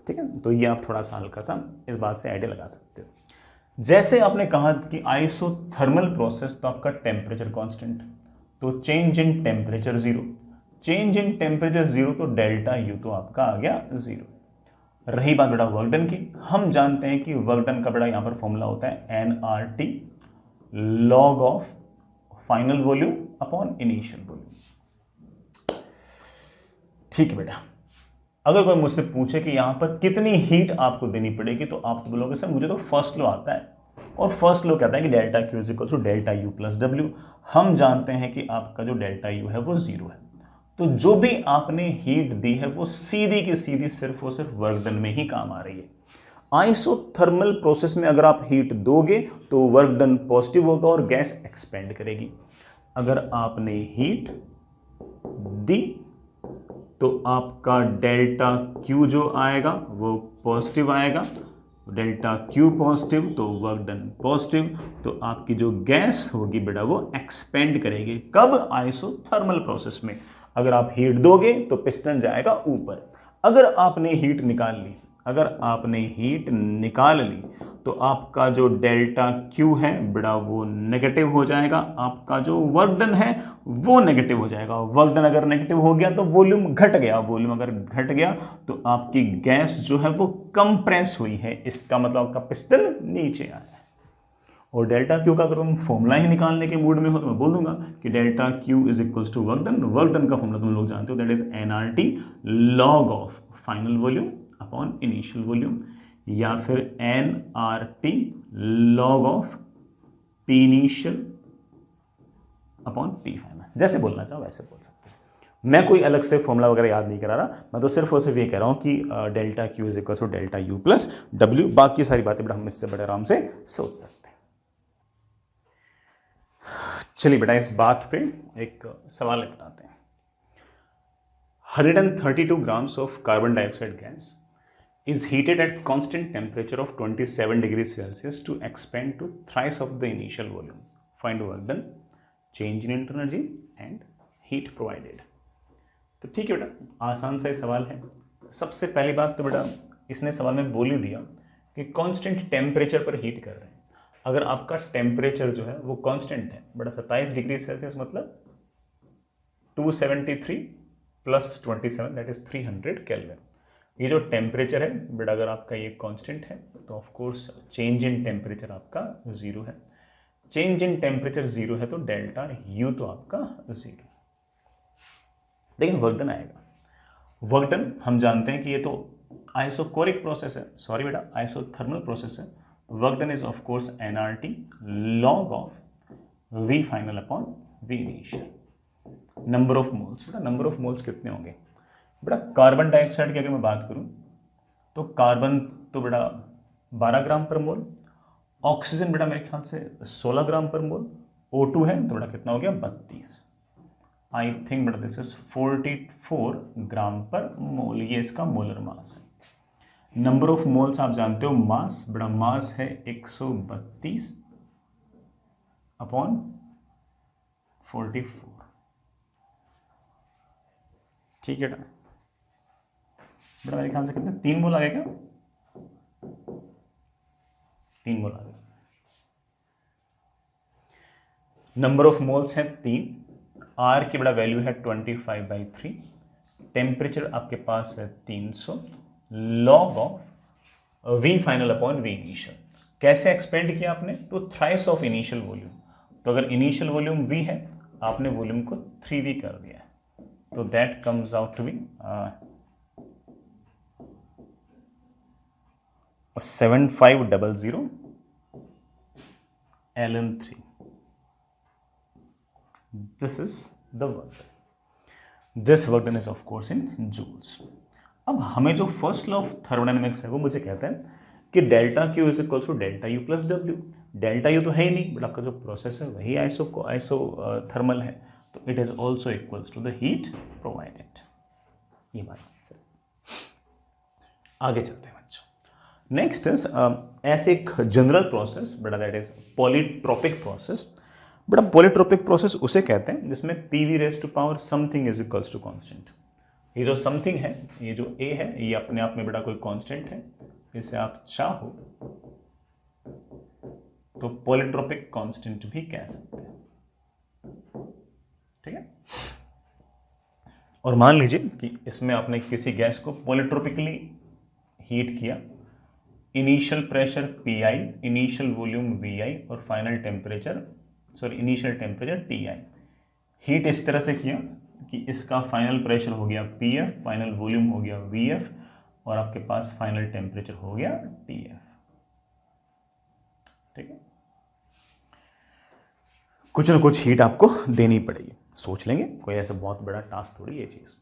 Speaker 1: ठीक है, तो ये आप थोड़ा सा हल्का सा इस बात से आइडिया लगा सकते हो। जैसे आपने कहा कि आइसोथर्मल प्रोसेस तो आपका टेम्परेचर कांस्टेंट, तो change in temperature zero, change in temperature zero तो डेल्टा यू तो आपका आ गया जीरो। रही बात बेटा वर्क डन की, हम जानते हैं कि वर्क डन का बेटा यहां पर फॉर्मूला होता है nRT log of final volume upon initial volume. ठीक है बेटा, अगर कोई मुझसे पूछे कि यहां पर कितनी हीट आपको देनी पड़ेगी तो आप तो बोलोगे सर मुझे तो फर्स्ट लॉ आता है, और फर्स्ट लॉ कहता है कि delta Q is equal to delta U plus W। हम जानते हैं कि आपका जो डेल्टा U है वो जीरो है, तो जो भी आपने हीट दी है वो सीधी की सीधी सिर्फ और सिर्फ वर्क डन में ही काम आ रही है। आइसोथर्मल प्रोसेस में अगर आप हीट दोगे तो वर्क डन पॉजिटिव होगा और गैस एक्सपेंड करेगी। अगर आपने हीट दी तो आपका डेल्टा Q जो आएगा वो पॉजिटिव आएगा, डेल्टा क्यू पॉजिटिव तो वर्क डन पॉजिटिव, तो आपकी जो गैस होगी बेटा वो एक्सपेंड करेगी। कब? आइसोथर्मल प्रोसेस में। अगर आप हीट दोगे तो पिस्टन जाएगा ऊपर। अगर आपने हीट निकाल ली तो आपका जो डेल्टा क्यू है बेटा वो नेगेटिव हो जाएगा, आपका जो वर्क डन है वो नेगेटिव हो जाएगा। वर्क डन अगर नेगेटिव हो गया तो वॉल्यूम घट गया, वॉल्यूम अगर घट गया तो आपकी गैस जो है वो कंप्रेस हुई है, इसका मतलब आपका पिस्टन नीचे आया है। और डेल्टा क्यू का अगर हम फॉर्मूला ही निकालने के मूड में हो तो मैं बोल दूंगा कि delta Q is equals to work done. Work done का फॉर्मूला तुम लोग जानते हो, that is NRT log of final volume upon initial volume, या फिर NRT log of p initial upon p final. जैसे बोलना चाहो वैसे बोल सकते हैं। मैं कोई अलग से फॉर्मूला वगैरह याद नहीं करा रहा, मैं तो सिर्फ और सिर्फ ये कह रहा हूं कि delta Q is equal to delta you plus W. बाकी सारी बातें बेटा हम इससे बड़े आराम से सोच सकते हैं। चलिए बेटा इस बात पे एक सवाल लेकर आते हैं। 132 grams of carbon dioxide gas is heated at constant temperature of 27 degrees Celsius to expand to thrice of the initial volume. Find work done, change in internal energy and heat provided. तो ठीक है बेटा, आसान सा सवाल है। सबसे पहली बात तो बेटा इसने सवाल में बोल ही दिया कि कांस्टेंट टेम्परेचर पर हीट कर रहे हैं। अगर आपका टेम्परेचर जो है वो कांस्टेंट है बेटा 27 डिग्री सेल्सियस मतलब 273 प्लस 27 दैट इज 300 केल्विन। ये जो टेम्परेचर है बेटा अगर आपका ये कांस्टेंट है तो of course change in temperature आपका जीरो है। चेंज इन टेम्परेचर जीरो है तो डेल्टा यू तो आपका जीरो। लेकिन वर्क डन आएगा। वर्क डन हम जानते हैं कि ये तो आइसोकोरिक प्रोसेस है, सॉरी बेटा आइसोथर्मल प्रोसेस है। Work done is of course nRT log of V final upon V initial. Number of moles, बेटा नंबर ऑफ मोल्स कितने होंगे? बेटा कार्बन डाइऑक्साइड की अगर मैं बात करूं तो कार्बन तो बेटा 12 ग्राम पर मोल, ऑक्सीजन बेटा मेरे ख्याल से 16 ग्राम पर मोल, O2 है तो बेटा कितना हो गया 32। आई थिंक बेटा दिस इज 44 ग्राम पर मोल, ये इसका मोलर मास है। नंबर ऑफ मोल्स आप जानते हो, मास बेटा मास है 132 अपॉन 44। ठीक है बेटा मेरे ख्याल से कितने 3 मोल आ गए क्या? 3 मोल आ गए। नंबर ऑफ मोल्स हैं 3, आर की बड़ा वैल्यू है 25/3, टेम्परेचर आपके पास है 300, log of V final upon V initial. कैसे एक्सपेंड किया आपने? तो थ्राइस ऑफ इनिशियल वॉल्यूम। तो अगर इनिशियल वॉल्यूम वी है आपने वॉल्यूम को 3v कर दिया है, तो that comes out to be 7500 ln3. This is the work done. This work done is of course in joules. अब हमें जो फर्स्ट लॉ ऑफ थर्मोडायनेमिक्स है वो मुझे कहता है कि delta Q is equal to delta you plus W. Delta U तो है ही नहीं बट आपका जो प्रोसेस है वही आइसोथर्मल है, तो it is also equals to the heat provided. ये बात है। आगे चलते हैं बच्चों। नेक्स्ट इज ऐसे एक जनरल प्रोसेस बेटा दैट इज पॉलीट्रोपिक प्रोसेस। बेटा पॉलीट्रोपिक प्रोसेस उसे कहते हैं जिसमें PV raise to power something is equals to constant. ये जो समथिंग है, ये जो ए है, ये अपने आप में बेटा कोई कांस्टेंट है, इसे आप चाहो तो पॉलीट्रोपिक कांस्टेंट भी कह सकते हैं। ठीक है। और मान लीजिए कि इसमें आपने किसी गैस को पॉलीट्रोपिकली हीट किया, initial pressure Pi, initial volume Vi और final temperature initial temperature Ti। Heat इस तरह से किया कि इसका फाइनल प्रेशर हो गया Pf, फाइनल वॉल्यूम हो गया Vf और आपके पास फाइनल टेम्परेचर हो गया Tf। ठीक है। कुछ ना कुछ हीट आपको देनी पड़ेगी, सोच लेंगे, कोई ऐसा बहुत बड़ा टास्क थोड़ी ये चीज।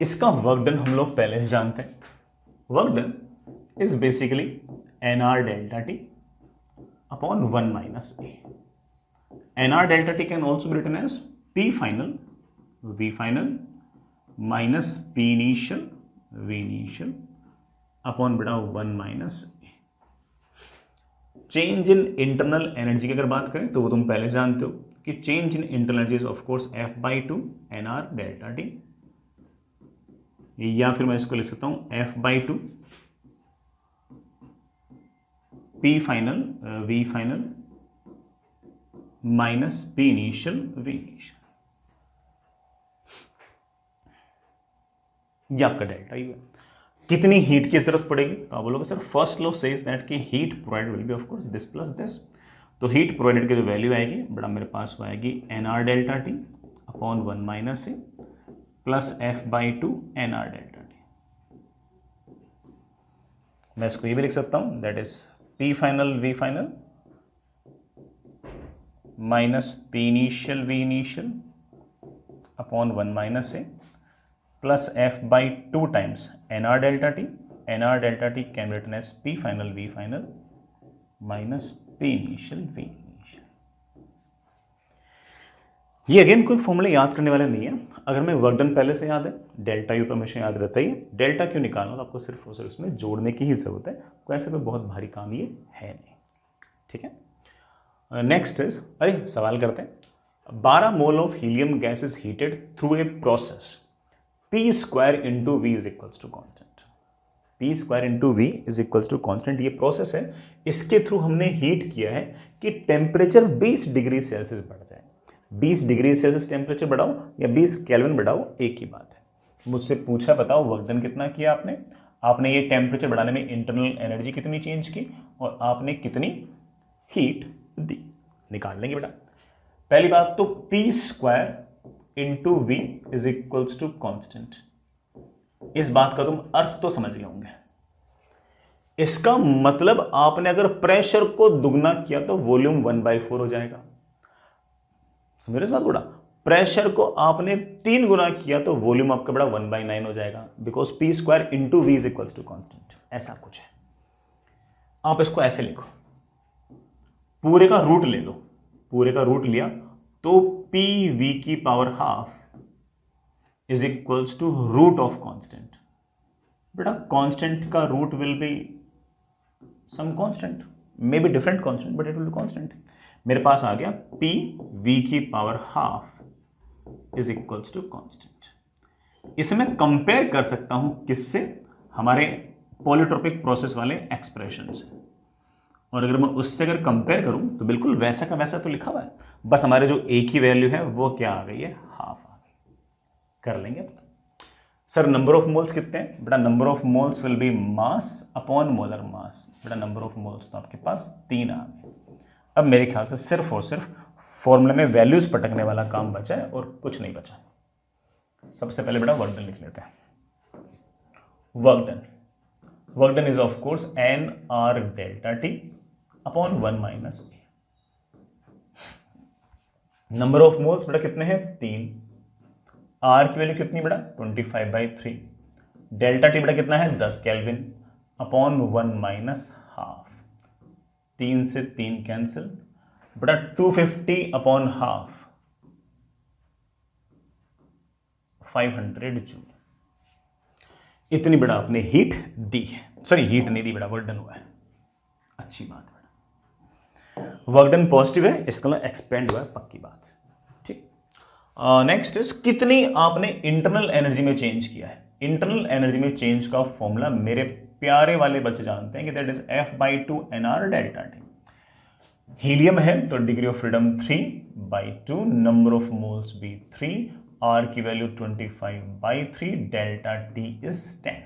Speaker 1: इसका वर्क डन हम लोग पहले से जानते हैं। Work done is basically nr delta t upon 1 minus a. nr delta t can also be written as p final v final minus p initial v initial upon बड़ा 1 minus change in internal energy की अगर बात करें तो वो तुम पहले जानते हो कि change in internal energy is of course F/2 NR delta T, या फिर मैं इसको लिख सकता हूं F/2 P final V final minus P initial V initial, ये आपका डेल्टा यू है। कितनी हीट की जरूरत पड़ेगी तो आप बोलोगे sir first law says that कि heat provided will be of course this plus this, तो हीट प्रोवाइडेड की जो वैल्यू आएगी बड़ा मेरे पास वो आएगी NR delta T upon 1 minus A plus F/2 NR delta T. मैं इसको ये भी लिख सकता हूं that is P final V final minus P initial V initial upon 1 minus A plus F/2 times NR delta T. NR delta T can be written as P final V final minus P initial V initial. ये again कोई formula याद करने वाला नहीं है, अगर मैं work done पहले से याद है, डेल्टा यू तो हमेशा याद रहता ही है, डेल्टा क्यों निकालना तो आपको सिर्फ और सिर्फ इसमें जोड़ने की ही जरूरत है, कोई ऐसे कोई बहुत भारी काम ये है नहीं। ठीक है, नेक्स्ट इज, अरे सवाल करते हैं, 12 mole of helium gas is heated through a process P square into V is equals to constant. P square into V is equals to constant, ये प्रोसेस है, इसके थ्रू हमने हीट किया है कि टेम्परेचर 20 डिग्री सेल्सियस बढ़ जाए। 20 degree Celsius temperature बढ़ाओ या 20 केल्विन बढ़ाओ, एक ही बात है। मुझसे पूछा बताओ वर्क डन कितना किया आपने, आपने ये टेम्परेचर बढ़ाने में इंटरनल एनर्जी कितनी चेंज की और आपने कितनी हीट दी, निकाल लेंगे बेटा। पहली बात तो P square into V is equals to constant, इस बात का तुम अर्थ तो समझ गए होंगे। इसका मतलब आपने अगर प्रेशर को दुगना किया तो वॉल्यूम 1/4 हो जाएगा। समझ इस बात बड़ा, प्रेशर को आपने 3 गुना किया तो वॉल्यूम आपका बड़ा 1/9 हो जाएगा, because P square into V is equals to constant, ऐसा कुछ है। आप इसको ऐसे लिखो, पूरे का रूट ले लो, पूरे का रूट लिया तो पी वी की power half is equals to root of constant. बेटा कांस्टेंट का root will be some constant, may be different constant but it will be constant. मेरे पास आ गया पी वी की power half is equals to constant. इसे मैं compare कर सकता हूं किससे, हमारे पॉलीट्रोपिक प्रोसेस वाले एक्सप्रेशन से, और अगर मैं उससे अगर कंपेयर करूं तो बिल्कुल वैसा का वैसा तो लिखा हुआ है, बस हमारे जो एक ही वैल्यू है वो क्या आ गई है, हाफ आ गई। कर लेंगे अब। सर नंबर ऑफ मोल्स कितने हैं, बेटा number of moles will be mass upon molar मास। बेटा नंबर ऑफ मोल्स तो आपके पास 3 आ गए। अब मेरे ख्याल से सिर्फ और सिर्फ फॉर्मूले में वैल्यूज पटकने वाला काम बचा है और कुछ नहीं बचा। सबसे पहले बेटा वर्क डन लिख लेते हैं। Work done is of course NR delta T upon 1 minus A. Number of moles बेटा कितने हैं, 3। आर की वैल्यू कितनी बेटा 25/3। डेल्टा टी बेटा कितना है 10 केल्विन अपॉन 1 माइनस हाफ। 3 से 3 कैंसिल, बेटा 250 अपॉन हाफ 500 जूल। इतनी बेटा आपने हीट दी है, सॉरी हीट नहीं दी बेटा, वर्क डन हुआ है। अच्छी बात है बेटा, वर्क डन पॉजिटिव है, इसका एक्सपेंड हुआ है, पक्की बात। ठीक, नेक्स्ट इज कितनी आपने इंटरनल एनर्जी में चेंज किया है। इंटरनल एनर्जी में चेंज का फॉर्मूला मेरे प्यारे वाले बच्चे जानते हैं कि that is F/2 NR delta T. Helium है तो degree of freedom 3/2, number of moles भी 3, आर की वैल्यू 25/3, डेल्टा टी इज 10।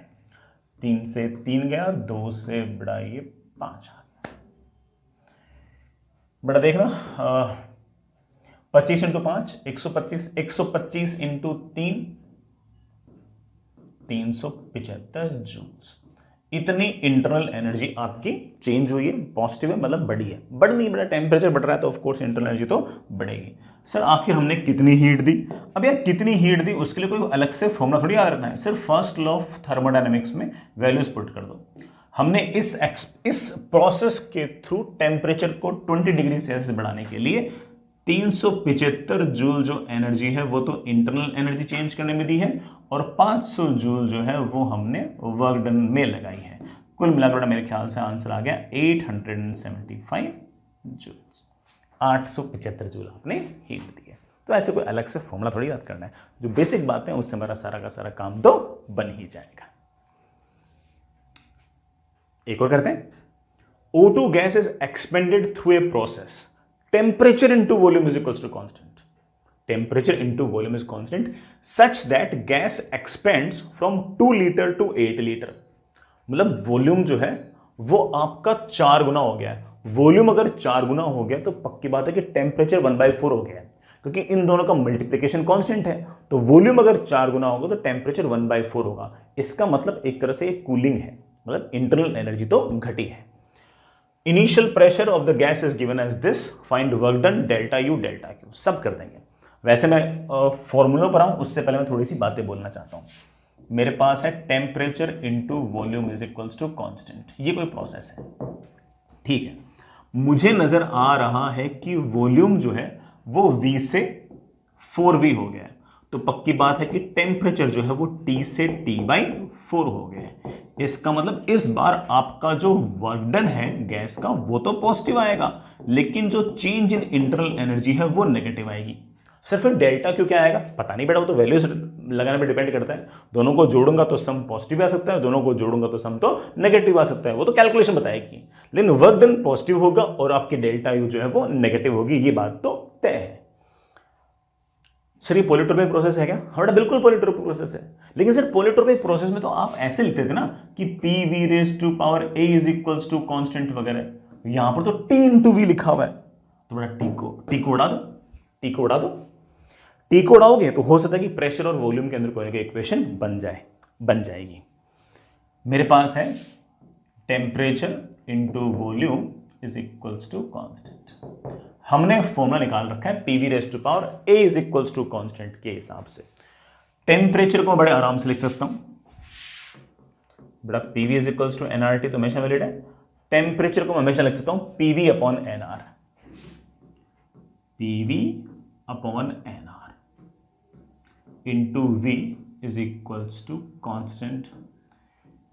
Speaker 1: 3 से 3 गया, 2 से बड़ा ये 5 आ गया। बड़ा देखना 25 इंटू 5 125, 125 इंटू 3 375 जूल्स। इतनी इंटरनल एनर्जी आपकी चेंज हुई है, पॉजिटिव है मतलब बढ़ी है। बढ़ नहीं बड़ा, टेम्परेचर बढ़ रहा है तो ऑफ कोर्स इंटरनल एनर्जी तो बढ़ेगी। सर आखिर हमने कितनी हीट दी, अब यार कितनी हीट दी उसके लिए कोई अलग से फॉर्मूला थोड़ी याद रखना है, सिर्फ फर्स्ट लॉ ऑफ थर्मोडायनेमिक्स में वैल्यूज पुट कर दो। हमने इस प्रोसेस के थ्रू टेम्परेचर को 20 डिग्री सेल्सियस बढ़ाने के लिए 375 जूल जो एनर्जी है वो तो इंटरनल एनर्जी चेंज करने में दी है, और 500 जूल जो है वो हमने वर्क डन में लगाई है। कुल मिलाकर मेरे ख्याल से आंसर आ गया 875 जूल्स, 875 जूल आपने हीट दी है। तो ऐसे कोई अलग से फॉर्मूला थोड़ी याद करना है, जो बेसिक बातें हैं उससे हमारा सारा का सारा काम तो बन ही जाएगा। एक और करते हैं। O2 gas is expanded through a process, temperature into volume is equals to constant, temperature into volume is constant such that gas expands from 2 litre to 8 litre. मतलब वॉल्यूम जो है वो आपका 4 गुना हो गया है। वॉल्यूम अगर 4 गुना हो गया तो पक्की बात है कि टेम्परेचर 1/4 हो गया है, क्योंकि इन दोनों का मल्टीप्लिकेशन कांस्टेंट है। तो वॉल्यूम अगर 4 गुना होगा तो टेम्परेचर 1/4 होगा। इसका मतलब एक तरह से कूलिंग है, मतलब इंटरनल एनर्जी तो घटी है। Initial pressure of the gas is given as this, find work done delta U delta Q, सब कर देंगे। वैसे मैं फॉर्मूला पर आऊं उससे पहले मैं थोड़ी सी बातें बोलना चाहता हूं। मेरे पास है temperature into volume is equals to constant, ये कोई प्रोसेस है, ठीक है। मुझे नजर आ रहा है कि वॉल्यूम जो है वो V से 4V हो गया है, तो पक्की बात है कि टेम्परेचर जो है वो T से T/4 हो गया है। इसका मतलब इस बार आपका जो वर्क डन है गैस का वो तो पॉजिटिव आएगा, लेकिन जो चेंज इन इंटरनल एनर्जी है वो नेगेटिव आएगी। सिर्फ डेल्टा क्यों क्या आएगा पता नहीं बेटा, वो तो वैल्यूज लगाने पे डिपेंड करता है। दोनों को जोड़ूंगा तो सम पॉजिटिव आ सकता है, दोनों को जोड़ूंगा तो सम तो नेगेटिव आ सकता है, वो तो कैलकुलेशन बताएगी। लेकिन वर्क डन पॉजिटिव होगा और आपकी डेल्टा यू जो है वो नेगेटिव होगी, ये बात तो तय है। सर ये पॉलीट्रोपिक प्रोसेस है क्या? हाँ बिल्कुल पॉलीट्रोपिक प्रोसेस है, लेकिन सर पॉलीट्रोपिक प्रोसेस में तो आप ऐसे लिखते थे ना कि PV⁴A is equals to constant वगैरह, यहां पर तो T इंटू V लिखा हुआ है, तो बड़ा टी को उड़ा दो, टी को उड़ा दो। टी को उड़ाओगे तो हो सकता है कि प्रेशर और वॉल्यूम के अंदर कोई ना कोई इक्वेशन बन जाएगी। मेरे पास है temperature into volume is equals to constant. हमने फॉर्मूला निकाल रखा है PV⁴A is equals to constant के हिसाब से। टेम्परेचर को बड़े आराम से लिख सकता हूं बेटा, PV is equals to nRT तो हमेशा वैलिड है। टेम्परेचर को हमेशा लिख सकता हूं PV/nR, PV/nR into V is equals to constant.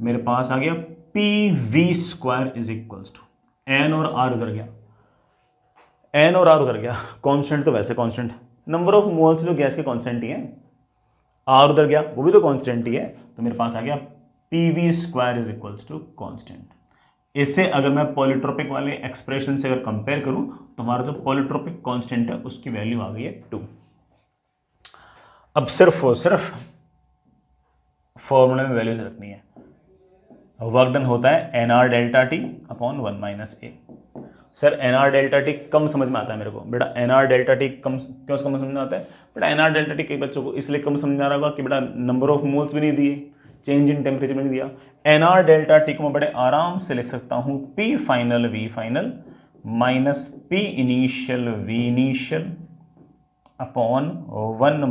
Speaker 1: मेरे पास आ गया PV² is equals to N और R उधर गया, N और R उधर गया, कांस्टेंट तो वैसे कांस्टेंट, नंबर ऑफ मोल्स जो गैस के कांस्टेंट ही है, R उधर गया वो भी तो कांस्टेंट ही है, तो मेरे पास आ गया PV² is equals to constant. इससे अगर मैं पॉलीट्रोपिक वाले एक्सप्रेशन से अगर कंपेयर करूं तो हमारा जो पॉलीट्रोपिक कांस्टेंट है उसकी वैल्यू आ गई है 2। अब सिर्फ और सिर्फ फॉर्मूले में वैल्यूज रखनी है। वर्क डन होता है NR delta T upon 1 - A। Sir NR delta T कम समझ में आता है मेरे को बेटा, NR डेल्टा T कम क्यों समझ में आता है बेटा? NR डेल्टा T कई बच्चों को इसलिए कम समझ में आ रहा होगा कि बेटा नंबर ऑफ मोल्स भी नहीं दिए, चेंज इन टेम्परेचर में नहीं दिया। NR डेल्टा T को मैं बड़े आराम से लिख सकता हूं P final V final minus P initial V initial upon 1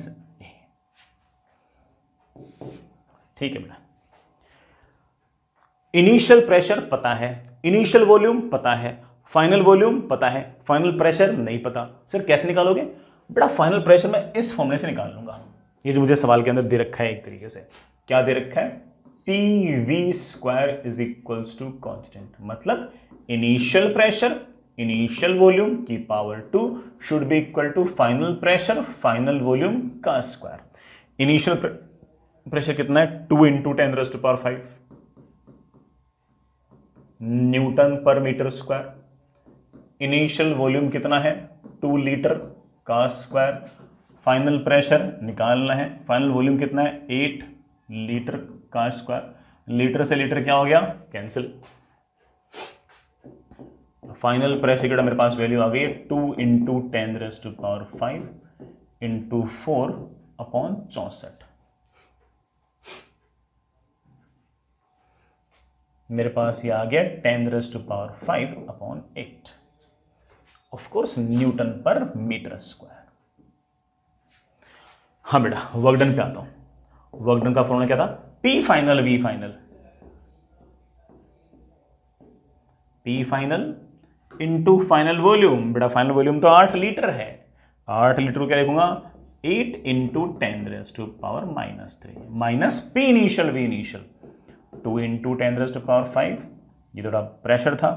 Speaker 1: - A। ठीक है बेटा, इनिशियल प्रेशर पता है, इनिशियल वॉल्यूम पता है, फाइनल वॉल्यूम पता है, फाइनल प्रेशर नहीं पता। सर कैसे निकालोगे बेटा? फाइनल प्रेशर मैं इस फॉर्मूले से निकाल लूंगा, ये जो मुझे सवाल के अंदर दे रखा है एक तरीके से। क्या दे रखा है? PV² is equals to constant, मतलब इनिशियल प्रेशर इनिशियल वॉल्यूम की power 2 should be equal to final pressure final volume का स्क्वायर। इनिशियल प्रेशर कितना है? 2 × 10⁵ न्यूटन पर मीटर स्क्वायर। इनिशियल वॉल्यूम कितना है? 2 लीटर का स्क्वायर। फाइनल प्रेशर निकालना है, फाइनल वॉल्यूम कितना है? 8 लीटर का स्क्वायर। लीटर से लीटर क्या हो गया? कैंसिल। फाइनल प्रेशर की मेरे पास वैल्यू आ गई है 2 × 10⁵ इंटू 4 अपॉन 64। मेरे पास ये आ गया 10⁵ अपॉन 8, ऑफ कोर्स न्यूटन पर मीटर स्क्वायर। हाँ बेटा, वर्क डन पे आता हूं। वर्क डन का फॉर्मूला क्या था? P final V final, P final into final volume. बेटा फाइनल वॉल्यूम तो 8 लीटर है, 8 लीटर को क्या लिखूंगा? 8 × 10⁻³ minus P initial V initial. 2 into 10⁵, ये थोड़ा प्रेशर था,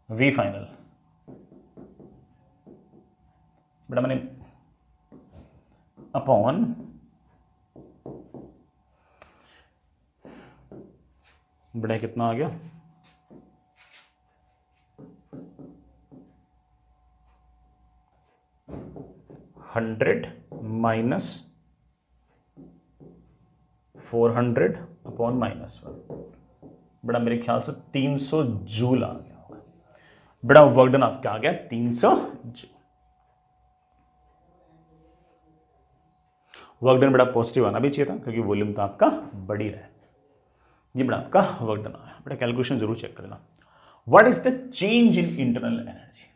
Speaker 1: V फाइनल बेटा मैंने अपॉन बेटा कितना आ गया 100 माइनस 400 अपॉन -1 बेटा मेरे ख्याल से 300 जूल आ गया होगा बेटा। वर्क डन आपका आ गया 300 जूल। वर्क डन बेटा पॉजिटिव आना भी चाहिए था क्योंकि वॉल्यूम तो आपका बढ़ ही रहा है। ये बेटा आपका वर्क डन आया बेटा। कैलकुलेशन जरूर चेक करना। What is the change in internal energy?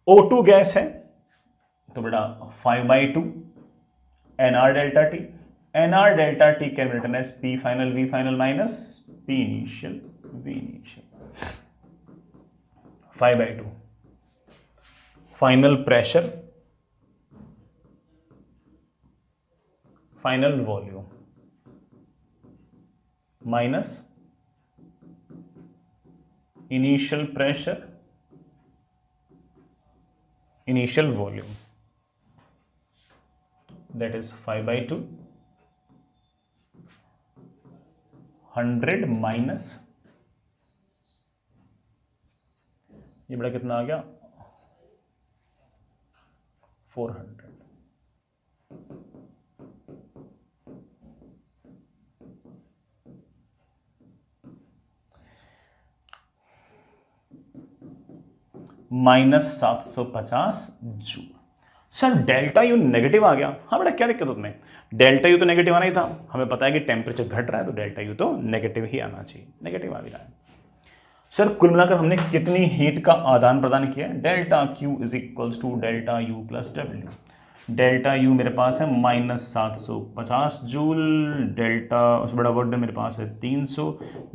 Speaker 1: O2 gas है तो बेटा 5/2 nr delta T. nr delta T can be written as P final V final minus P initial V initial. 5/2 final pressure, final volume minus initial pressure, initial volume, that is 5/2 100 minus ये बड़ा कितना आ गया 400। -750 joule. Sir delta U negative आ गया। हाँ बेटा क्या दिक्कत उसमें, डेल्टा यू तो नेगेटिव आना ही था। हमें पता है कि टेम्परेचर घट रहा है तो डेल्टा यू तो नेगेटिव ही आना चाहिए, नेगेटिव आ भी रहा है। सर कुल मिलाकर हमने कितनी हीट का आदान प्रदान किया है? Delta Q is equals to delta you plus W. Delta U मेरे पास है -750 जूल, डेल्टा उससे बड़ा वर्क डन मेरे पास है 300,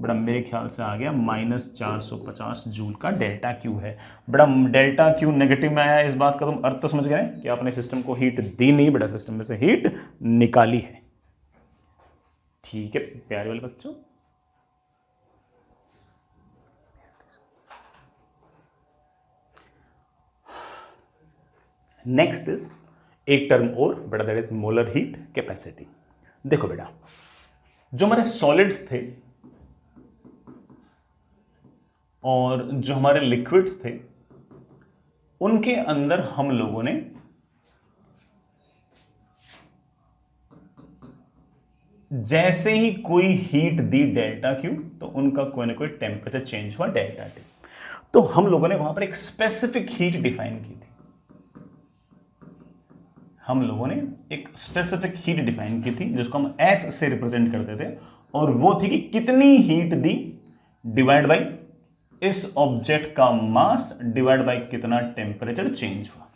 Speaker 1: बड़ा मेरे ख्याल से आ गया -450 जूल का डेल्टा क्यू है। बड़ा डेल्टा क्यू नेगेटिव में आया, इस बात का तुम अर्थ तो समझ गए कि आपने सिस्टम को हीट दी नहीं, बड़ा सिस्टम में से हीट निकाली है। ठीक है प्यारे वाले बच्चों, नेक्स्ट इज एक टर्म और बेटा, that is molar heat capacity. देखो बेटा जो हमारे सॉलिड्स थे और जो हमारे लिक्विड्स थे उनके अंदर हम लोगों ने जैसे ही कोई हीट दी डेल्टा क्यू तो उनका कोई ना कोई टेम्परेचर चेंज हुआ डेल्टा टी। तो हम लोगों ने वहां पर एक स्पेसिफिक हीट डिफाइन की थी। हम लोगों ने एक स्पेसिफिक हीट डिफाइन की थी जिसको हम S से रिप्रेजेंट करते थे, और वो थी कि कितनी हीट दी डिवाइड बाई इस ऑब्जेक्ट का मास डिवाइड बाई कितना टेम्परेचर चेंज हुआ।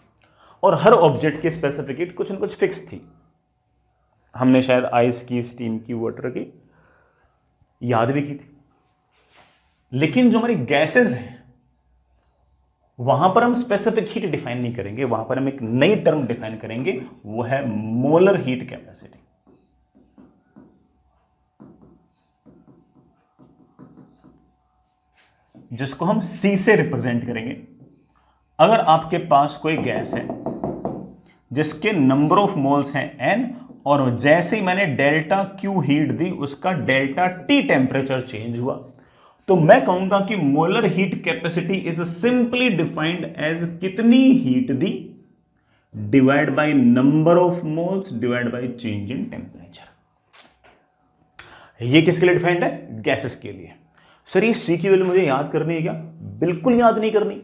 Speaker 1: और हर ऑब्जेक्ट की स्पेसिफिक हीट कुछ न कुछ फिक्स थी। हमने शायद आइस की, स्टीम की, वाटर की याद भी की थी। लेकिन जो हमारी गैसेस हैं वहां पर हम स्पेसिफिक हीट डिफाइन नहीं करेंगे, वहां पर हम एक नई टर्म डिफाइन करेंगे, वो है मोलर हीट कैपेसिटी। जिसको हम C से रिप्रेजेंट करेंगे। अगर आपके पास कोई गैस है जिसके नंबर ऑफ मोल्स हैं n, और जैसे ही मैंने डेल्टा क्यू हीट दी उसका डेल्टा टी टेम्परेचर चेंज हुआ, तो मैं कहूंगा कि molar heat capacity is simply defined as कितनी हीट दी divide by number of moles divide by change in temperature. ये किसके लिए डिफाइंड है? गैसेस के लिए। सर ये सी की वैल्यू मुझे याद करनी है क्या? बिल्कुल याद नहीं करनी।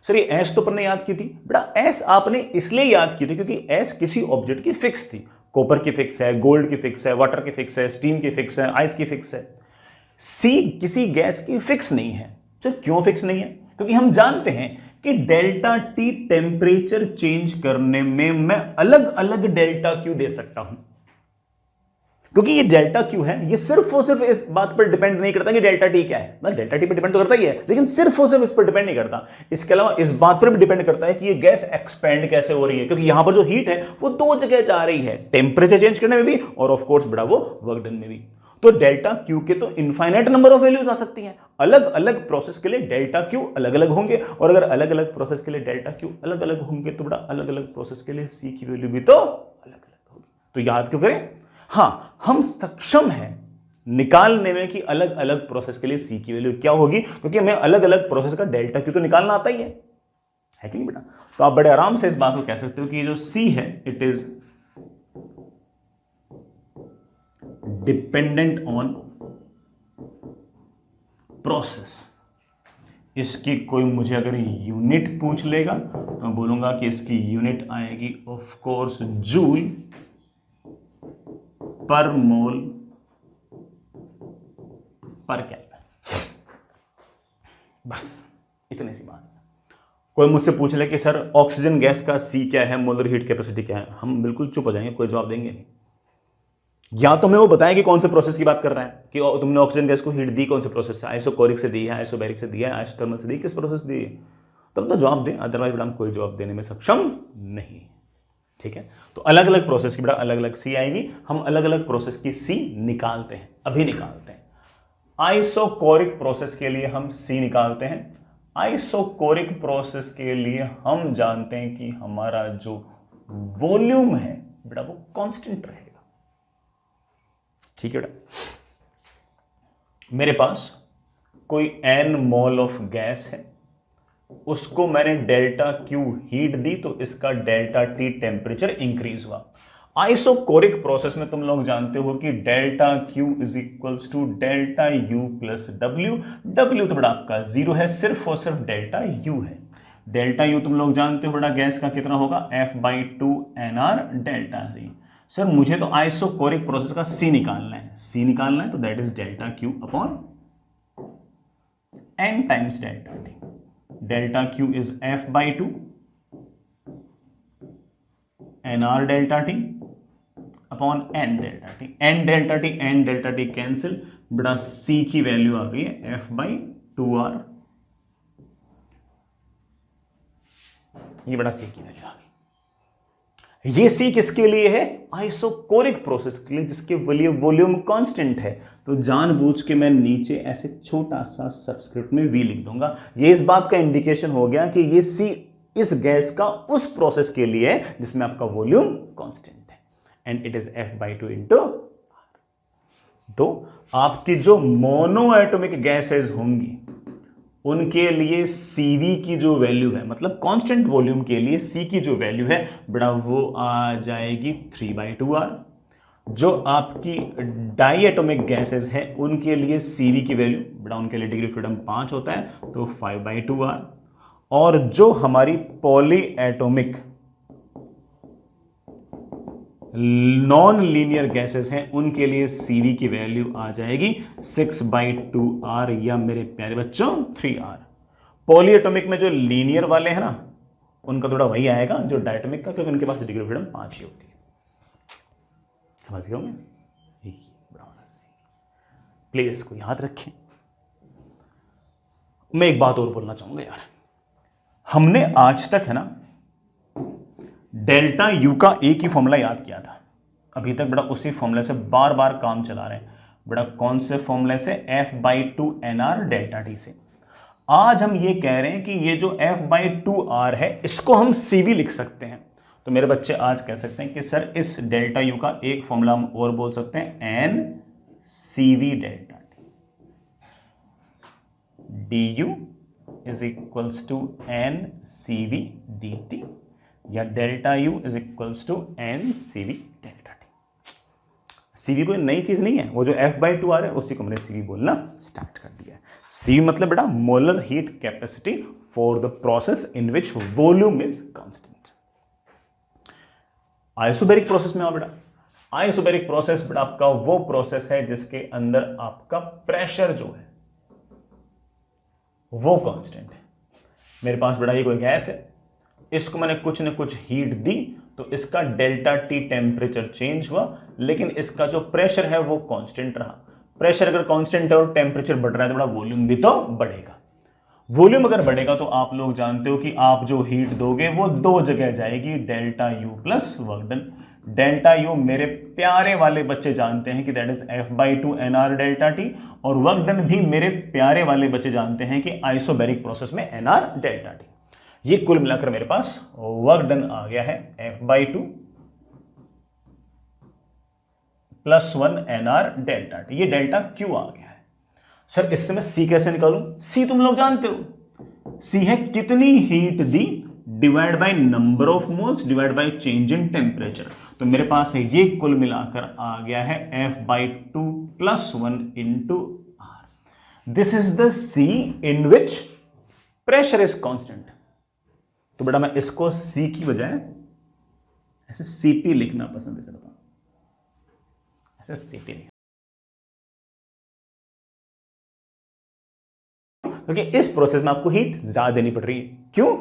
Speaker 1: सर ये एस तो पर याद की थी बेटा। एस आपने इसलिए याद की थी क्योंकि एस किसी ऑब्जेक्ट की फिक्स थी। कॉपर की फिक्स है, गोल्ड की फिक्स है, वाटर की फिक्स है, स्टीम की फिक्स है, आइस की फिक्स है। सी किसी गैस की फिक्स नहीं है। सर क्यों फिक्स नहीं है? क्योंकि हम जानते हैं कि डेल्टा टी टेम्परेचर चेंज करने में मैं अलग अलग डेल्टा क्यू दे सकता हूं। क्योंकि ये डेल्टा क्यू है, ये सिर्फ और सिर्फ इस बात पर डिपेंड नहीं करता कि डेल्टा टी क्या है, मतलब डेल्टा टी पर डिपेंड तो करता ही है, लेकिन सिर्फ और सिर्फ इस पर डिपेंड नहीं करता, इसके अलावा इस बात पर भी डिपेंड करता है कि ये गैस एक्सपेंड कैसे हो रही है, क्योंकि यहां पर जो हीट है वो दो जगह जा रही है, टेम्परेचर चेंज करने में भी और ऑफ कोर्स बड़ा वो वर्क डन में भी। तो डेल्टा क्यू के तो इनफाइनाइट नंबर ऑफ वैल्यूज आ सकती हैं, अलग अलग प्रोसेस के लिए डेल्टा क्यू अलग अलग होंगे, और अगर अलग अलग प्रोसेस के लिए डेल्टा क्यू अलग अलग होंगे तो बड़ा अलग अलग प्रोसेस के लिए सी की वैल्यू भी तो अलग अलग होगी। तो याद क्यों करें, हां हम सक्षम हैं निकालने में कि अलग अलग प्रोसेस के लिए सी की वैल्यू क्या होगी, क्योंकि हमें अलग अलग प्रोसेस का डेल्टा क्यू तो निकालना आता ही है कि नहीं बेटा। तो आप बड़े आराम से इस बात को कह सकते हो कि ये जो सी है it is dependent on process. इसकी कोई मुझे अगर यूनिट पूछ लेगा तो मैं बोलूंगा कि इसकी यूनिट आएगी ऑफ कोर्स जूल पर मोल पर केल्विन। बस इतनी सी बात है। कोई मुझसे पूछ ले कि सर ऑक्सीजन गैस का सी क्या है, मोलर हीट कैपेसिटी क्या है, हम बिल्कुल चुप हो जाएंगे, कोई जवाब देंगे नहीं। या तो हमें वो बताएं कि कौन से प्रोसेस की बात कर रहा है, कि तुमने ऑक्सीजन गैस को हीट दी कौन से प्रोसेस से, आइसोकोरिक से दी है, आइसोबैरिक से दिया है, आइसोथर्मल से दी, किस प्रोसेस दी है, तब तो जवाब दें, अदरवाइज बेटा हम कोई जवाब देने में सक्षम नहीं। ठीक है, तो अलग अलग प्रोसेस की बेटा अलग अलग सी आएगी, हम अलग अलग प्रोसेस की सी निकालते हैं, अभी निकालते हैं। आइसोकोरिक प्रोसेस के लिए हम सी निकालते हैं। आइसोकोरिक प्रोसेस के लिए हम जानते हैं कि हमारा जो वॉल्यूम है बेटा वो कांस्टेंट रहेगा। ठीक है बेटा, मेरे पास कोई n मोल ऑफ गैस है, उसको मैंने डेल्टा क्यू हीट दी तो इसका डेल्टा टी टेम्परेचर इंक्रीज हुआ। आइसोकोरिक प्रोसेस में तुम लोग जानते हो कि delta Q is equals to delta you plus W. W तो बड़ा आपका जीरो है, सिर्फ और सिर्फ डेल्टा यू है। डेल्टा यू तुम लोग जानते हो बड़ा गैस का कितना होगा, F/2 NR delta T. Sir मुझे तो आइसोकोरिक प्रोसेस का सी निकालना है, सी निकालना है तो that is delta Q upon n times delta T. Delta Q is F/2 NR delta T upon n delta T. n delta T cancel, बड़ा c की वैल्यू आ गई है F/2R, ये बड़ा c की वैल्यू आ गई। ये सी किसके लिए है, आइसोकोरिक प्रोसेस के लिए जिसके लिए वॉल्यूम कांस्टेंट है। तो जानबूझ के मैं नीचे ऐसे छोटा सा सबस्क्रिप्ट में वी लिख दूंगा, ये इस बात का इंडिकेशन हो गया कि ये सी इस गैस का उस प्रोसेस के लिए है जिसमें आपका वॉल्यूम कांस्टेंट है, and it is F/2 into R। तो आपकी जो मोनो एटॉमिक गैसेज होंगी उनके लिए CV की जो वैल्यू है, मतलब कांस्टेंट वॉल्यूम के लिए C की जो वैल्यू है बड़ा वो आ जाएगी 3/2R। जो आपकी डाई एटॉमिक गैसेस है उनके लिए CV की वैल्यू बड़ा, उनके लिए डिग्री फ्रीडम 5 होता है तो 5/2R। और जो हमारी poly atomic non linear gases हैं उनके लिए CV की वैल्यू आ जाएगी 6/2R, या मेरे प्यारे बच्चों 3R। पॉली एटॉमिक में जो लीनियर वाले हैं ना उनका थोड़ा वही आएगा जो डायटोमिक का, क्योंकि उनके पास डिग्री फ्रीडम 5 ही होती है। समझ गए होंगे, प्लीज इसको याद रखें। मैं एक बात और बोलना चाहूंगा यार, हमने आज तक है ना डेल्टा यू का एक ही फॉर्मूला याद किया था, अभी तक बड़ा उसी फॉर्मूले से बार बार काम चला रहे हैं बड़ा। कौन से फॉर्मूले से, F/2 NR डेल्टा टी से। आज हम ये कह रहे हैं कि ये जो F/2R है इसको हम CV लिख सकते हैं। तो मेरे बच्चे आज कह सकते हैं कि सर इस डेल्टा यू का एक फॉर्मूला हम और बोल सकते हैं NCV delta T, du is equals to NCV dt, या delta U is equals to NCV delta T. CV कोई नई चीज नहीं है, वो जो F/2R है उसी को मैंने CV बोलना स्टार्ट कर दिया है। CV मतलब बेटा molar heat capacity for the process in which volume is constant. Isobaric process में आओ बेटा। आइसोबैरिक प्रोसेस बेटा आपका वो प्रोसेस है जिसके अंदर आपका प्रेशर जो है वो कांस्टेंट है। मेरे पास बेटा ये कोई गैस है, इसको मैंने कुछ न कुछ हीट दी तो इसका डेल्टा टी टेम्परेचर चेंज हुआ, लेकिन इसका जो प्रेशर है वो कांस्टेंट रहा। प्रेशर अगर कांस्टेंट है और टेम्परेचर बढ़ रहा है तो बड़ा वॉल्यूम भी तो बढ़ेगा। वॉल्यूम अगर बढ़ेगा तो आप लोग जानते हो कि आप जो हीट दोगे वो दो जगह जाएगी, delta U plus work done. Delta U मेरे प्यारे वाले बच्चे जानते हैं कि that is F/2 NR delta T, और वर्क डन भी मेरे प्यारे वाले बच्चे जानते हैं कि आइसोबैरिक प्रोसेस में NR डेल्टा टी। ये कुल मिलाकर मेरे पास वर्क डन आ गया है F/2 + 1 NR डेल्टा टी। ये डेल्टा क्यू आ गया है। सर इससे मैं सी कैसे निकालूं? सी तुम लोग जानते हो, सी है कितनी हीट दी divide by number of moles divide by change in temperature. तो मेरे पास है ये कुल मिलाकर आ गया है F/2 + 1 × R। This is the C in which pressure is constant. तो बेटा मैं इसको सी की बजाय ऐसे सीपी लिखना पसंद करता हूं, ऐसे सीपी लिखना, क्योंकि इस प्रोसेस में आपको हीट ज्यादा देनी पड़ रही है। क्यों?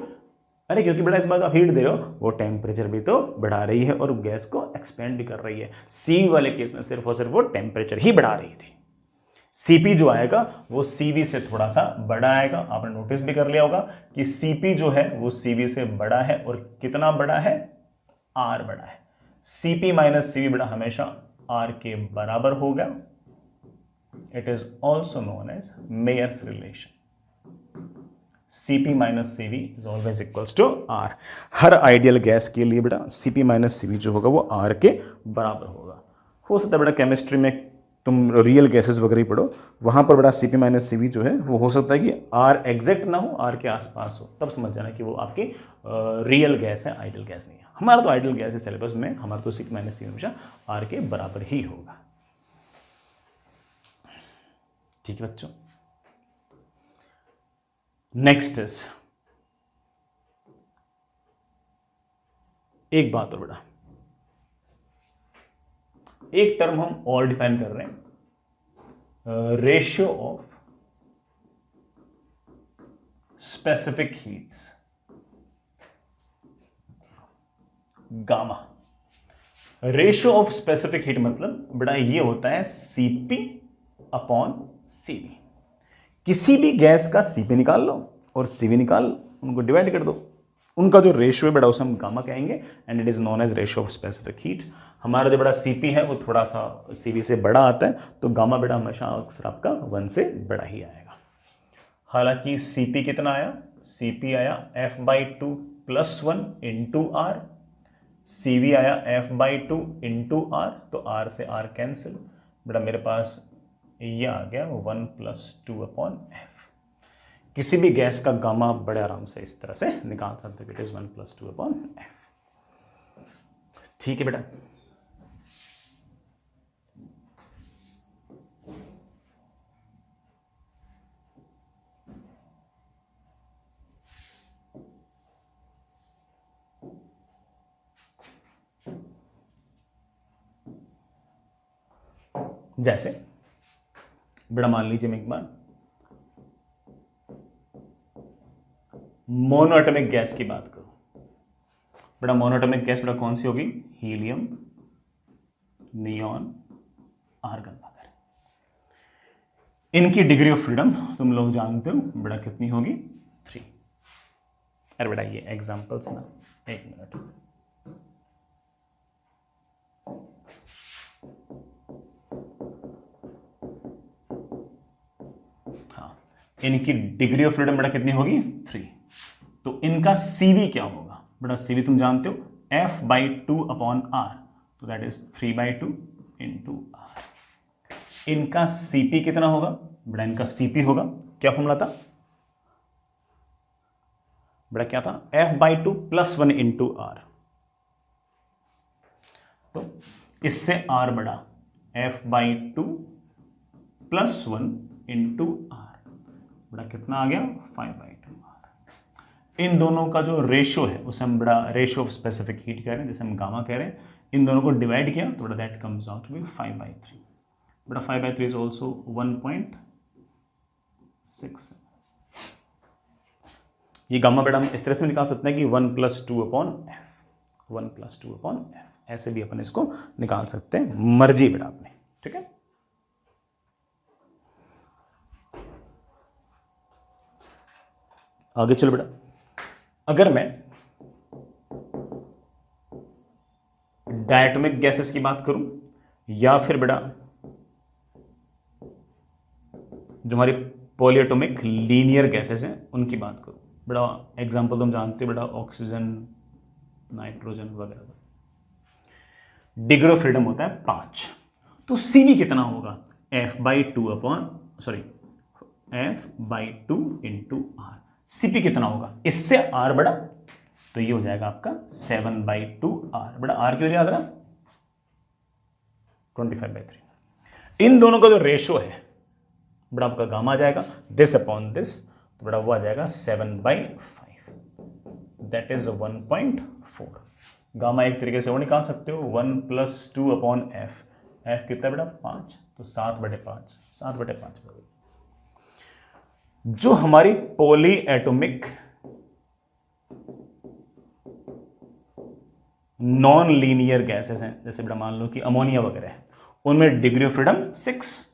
Speaker 1: अरे क्योंकि बेटा इस बार आप हीट दे रहे हो वो टेम्परेचर भी तो बढ़ा रही है और गैस को एक्सपेंड भी कर रही है। सी वाले केस में सिर्फ और सिर्फ वो टेम्परेचर ही बढ़ा रही थी। सीपी जो आएगा वो सीवी से थोड़ा सा बड़ा आएगा। आपने नोटिस भी कर लिया होगा कि सीपी जो है वो सीवी से बड़ा है, और कितना बड़ा है? आर बड़ा है। सीपी माइनस सीवी बड़ा हमेशा आर के बराबर होगा। It is also known as Mayer's relation. Cp minus Cv is always equals to R। हर आइडियल गैस के लिए बेटा Cp माइनस Cv जो होगा वो R के बराबर होगा। हो सकता है बेटा केमिस्ट्री में तुम रियल गैसेस वगैरह ही पढ़ो, वहां पर बेटा Cp माइनस Cv जो है वो हो सकता है कि R एग्जैक्ट ना हो, R के आसपास हो, तब समझ जाना कि वो आपकी रियल गैस है, आइडियल गैस नहीं है। हमारा तो आइडियल गैस है सिलेबस में, हमारा तो Cp माइनस Cv हमेशा R के बराबर ही होगा। ठीक है बच्चों, नेक्स्ट इज एक बात और बेटा, एक टर्म हम और डिफाइन कर रहे हैं, ratio of specific heats, gamma. Ratio of specific heat मतलब बेटा ये होता है Cp/Cv। किसी भी गैस का Cp निकाल लो और Cv निकाल लो, उनको डिवाइड कर दो, उनका जो रेशियो है बेटा उसे हम गामा कहेंगे, and it is known as ratio of specific heat. हमारा जो बेटा Cp है वो थोड़ा सा Cv से बड़ा आता है, तो गामा बेटा हमेशा अक्सर आपका 1 से बड़ा ही आएगा। हालांकि Cp कितना आया? Cp आया F/2 + 1 × R। Cv आया F/2 × R, तो R से R कैंसिल, बेटा मेरे पास ये आ गया 1 + 2/F। किसी भी गैस का गामा बड़े आराम से इस तरह से निकाल सकते हैं, इट इज 1 + 2/F। ठीक है बेटा, जैसे बेटा मान लीजिए मैं एक बार मोनोएटॉमिक गैस की बात करूं, बेटा मोनोएटॉमिक गैस बेटा कौन सी होगी? हीलियम, नियॉन, आर्गन वगैरह। इनकी डिग्री ऑफ फ्रीडम तुम लोग जानते हो बेटा कितनी होगी? 3। अरे बेटा ये एग्जांपल्स है ना, एक मिनट। हाँ, इनकी डिग्री ऑफ फ्रीडम बेटा कितनी होगी? 3। तो इनका Cv क्या होगा? बेटा Cv तुम जानते हो F/2/R, तो दैट इज 3/2 × R। इनका Cp कितना होगा? बेटा इनका Cp होगा, क्या फॉर्मूला था बेटा? क्या था? F/2 + 1 × R। तो इससे R बड़ा F/2 + 1 × R, बेटा कितना आ गया? 5/2। इन दोनों का जो रेशियो है उसे हम बड़ा रेशियो ऑफ स्पेसिफिक हीट कह रहे हैं, जिसे हम गामा कह रहे हैं। इन दोनों को डिवाइड किया तो बड़ा that comes out to be 5/3। बेटा 5/3 इज ऑल्सो 1.6। ये गामा बेटा हम इस तरह से निकाल सकते हैं कि 1+2/f, 1+2/f, ऐसे भी अपन इसको निकाल सकते हैं, मर्जी बेटा अपने, ठीक है। आगे चलो बेटा, अगर मैं डायटोमिक गैसेस की बात करूं या फिर बेटा जो हमारी पॉलीएटॉमिक लीनियर गैसेस हैं उनकी बात करूं बेटा, एग्जांपल तो हम जानते हैं बेटा, ऑक्सीजन, नाइट्रोजन वगैरह। डिग्री ऑफ फ्रीडम होता है 5, तो सीवी कितना होगा, f/2 इंटू आर। सीपी कितना होगा, इससे आर बड़ा, तो ये हो जाएगा आपका 7/2 आर। बड़ा आर क्यों याद रहा, 25/3। इन दोनों का जो रेशो है बड़ा आपका गामा आ जाएगा, दिस अपॉन दिस, तो बड़ा वो आ जाएगा 7/5, दैट इज 1.4। गामा एक तरीके से वो निकाल सकते हो 1+2/f, f कितना बेटा 5, तो 7/5, 7/5। जो हमारी poly atomic non linear gases हैं, जैसे बेटा मान लो कि अमोनिया वगैरह है, उनमें डिग्री ऑफ फ्रीडम 6,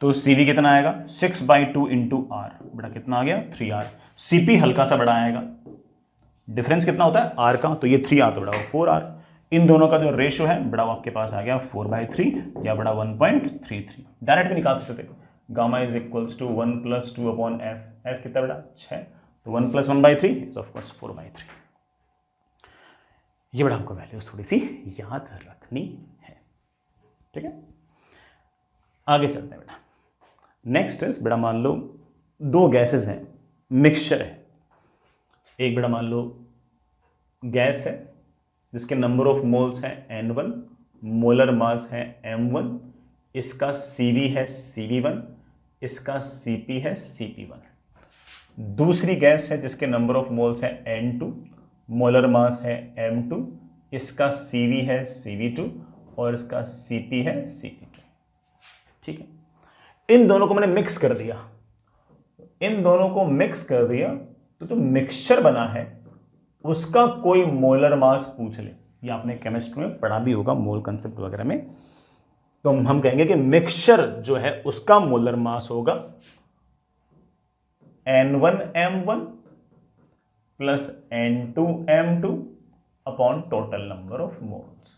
Speaker 1: तो सीवी कितना आएगा 6/2 इंटू आर, बेटा कितना आ गया 3r। सीपी हल्का सा बड़ा आएगा, डिफरेंस कितना होता है आर का, तो ये 3r तो बड़ा 4r। इन दोनों का जो रेशियो है बड़ा आपके पास आ गया 4/3 या बड़ा 1.33। डायरेक्ट भी निकाल सकते थे, gamma is equals to 1+2/f, f कितना बेटा 6, तो 1 + 1/3 इज ऑफ कोर्स 4/3। ये बड़ा हमको वैल्यूज थोड़ी सी याद रखनी है, ठीक है। आगे चलते हैं बेटा, नेक्स्ट इज बेटा मान लो दो गैसेस हैं, मिक्सचर है। एक बेटा मान लो गैस है जिसके नंबर ऑफ मोल्स है n1, मोलर मास है m1, इसका cv है cv1, इसका cp है cp1। दूसरी गैस है जिसके नंबर ऑफ मोल्स है n2, मोलर मास है m2, इसका cv है cv2 और इसका cp है cp2, ठीक है। इन दोनों को मैंने मिक्स कर दिया, इन दोनों को मिक्स कर दिया, तो जो मिक्सचर बना है उसका कोई मोलर मास पूछ ले, या आपने केमिस्ट्री में पढ़ा भी होगा मोल कंसेप्ट वगैरह में, तो हम कहेंगे कि मिक्सचर जो है उसका मोलर मास होगा n1m1 plus n2m2 upon total number of moles.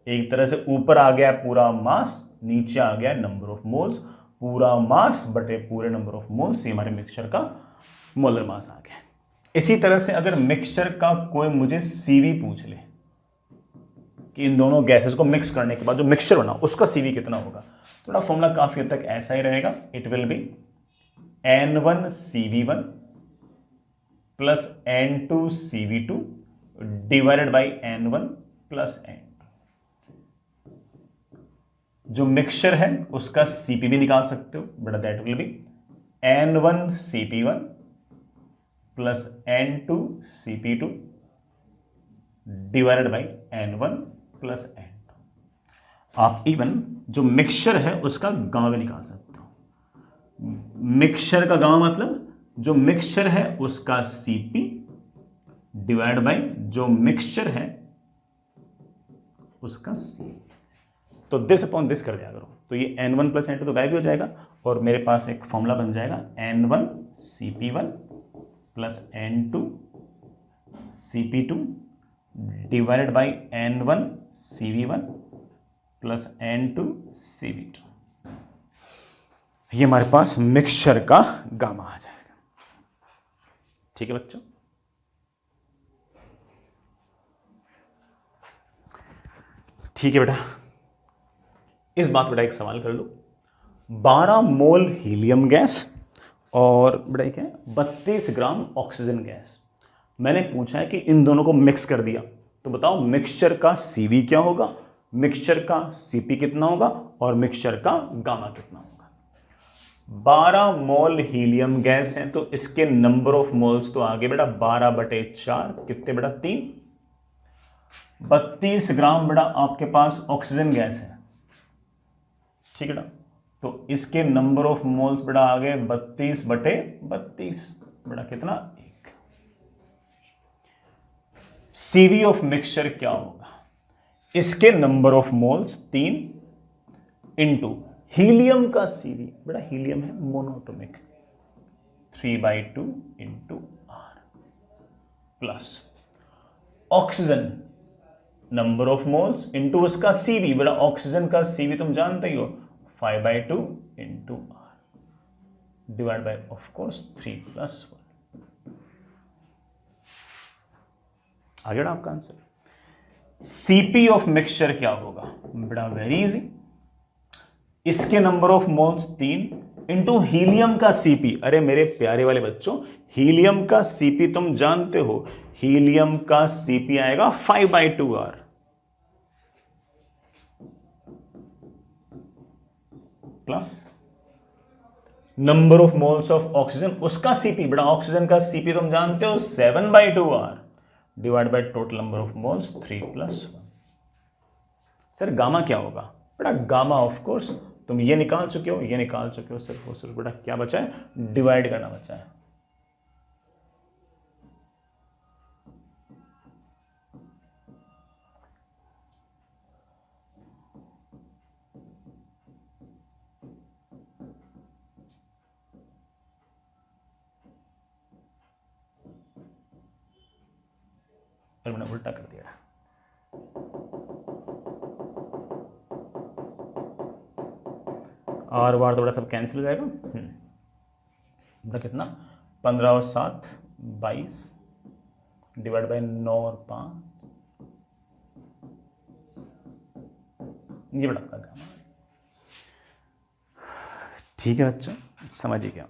Speaker 1: एक तरह से ऊपर आ गया पूरा मास, नीचे आ गया नंबर ऑफ मोल्स, पूरा मास बटे पूरे नंबर ऑफ मोल्स, ये हमारे मिक्सचर का मोलर मास आ गया। इसी तरह से अगर मिक्सचर का कोई मुझे सीवी पूछ ले कि इन दोनों गैसेस को मिक्स करने के बाद जो मिक्सचर बना उसका सीवी कितना होगा, थोड़ा फॉर्मूला काफी हद तक ऐसा ही रहेगा, it will B n1cv1 plus n2cv2 divided by n1 plus n2। जो मिक्सचर है उसका सीपी भी निकाल सकते हो बेटा, that will be n1cp1 plus n2cp2 divided by n1 plus n2। आप इवन जो मिक्सचर है उसका गामा भी निकाल सकते हो। मिक्सचर का गामा मतलब जो मिक्सचर है उसका cp डिवाइड बाई जो मिक्सचर है उसका c, तो दिस अपॉन दिस कर दिया करो, तो ये n1 प्लस n2 तो गायब हो जाएगा और मेरे पास एक फॉर्मूला बन जाएगा n1cp1 plus n2cp2 divided by n1cv1 plus n2cv2। ये हमारे पास मिक्सचर का गामा आ जाएगा, ठीक है बच्चों। ठीक है बेटा, इस बात बेटा एक सवाल कर लो, 12 मोल हीलियम गैस और बेटा क्या है 32 ग्राम ऑक्सीजन गैस, मैंने पूछा है कि इन दोनों को मिक्स कर दिया, तो बताओ मिक्सचर का सीवी क्या होगा, मिक्सचर का सीपी कितना होगा और मिक्सचर का गामा कितना होगा। 12 मोल हीलियम गैस है तो इसके नंबर ऑफ मोल्स तो आगे बेटा 12/4 कितने बेटा 3। 32 ग्राम बेटा आपके पास ऑक्सीजन गैस है, ठीक है बेटा, तो इसके नंबर ऑफ मोल्स बेटा आ गए 32/32 बेटा कितना 1। CV ऑफ मिक्सचर क्या होगा, इसके number of moles 3 into helium का CV, बड़ा हीलियम है monatomic, 3/2 into R plus oxygen number of moles into उसका CV, बड़ा ऑक्सीजन का CV तुम जानते ही हो 5/2 into R divide by of course 3+1। आ गया आपका आंसर। CP ऑफ मिक्सचर क्या होगा, बड़ा वेरी इजी, इसके number of moles 3 into helium का CP। अरे मेरे प्यारे वाले बच्चों, हीलियम का CP तुम जानते हो, हीलियम का CP आएगा 5/2 R plus number of moles of oxygen, उसका CP, बड़ा ऑक्सीजन का CP तुम जानते हो 7/2 R divide by total number of moles 3+1। Sir gamma क्या होगा, बड़ा गामा ऑफ कोर्स तुम ये निकाल चुके हो, ये निकाल चुके हो, सिर्फ और सिर्फ बेटा क्या बचा है, डिवाइड करना बचा है। मैंने उल्टा कर दिया, और बार तो बड़ा सब कैंसिल हो जाएगा। बड़ा कितना, 15 और 7 22 डिवाइड बाय 9 और 5, ये बड़ा आपका गामा। ठीक है बच्चों, समझिए क्या।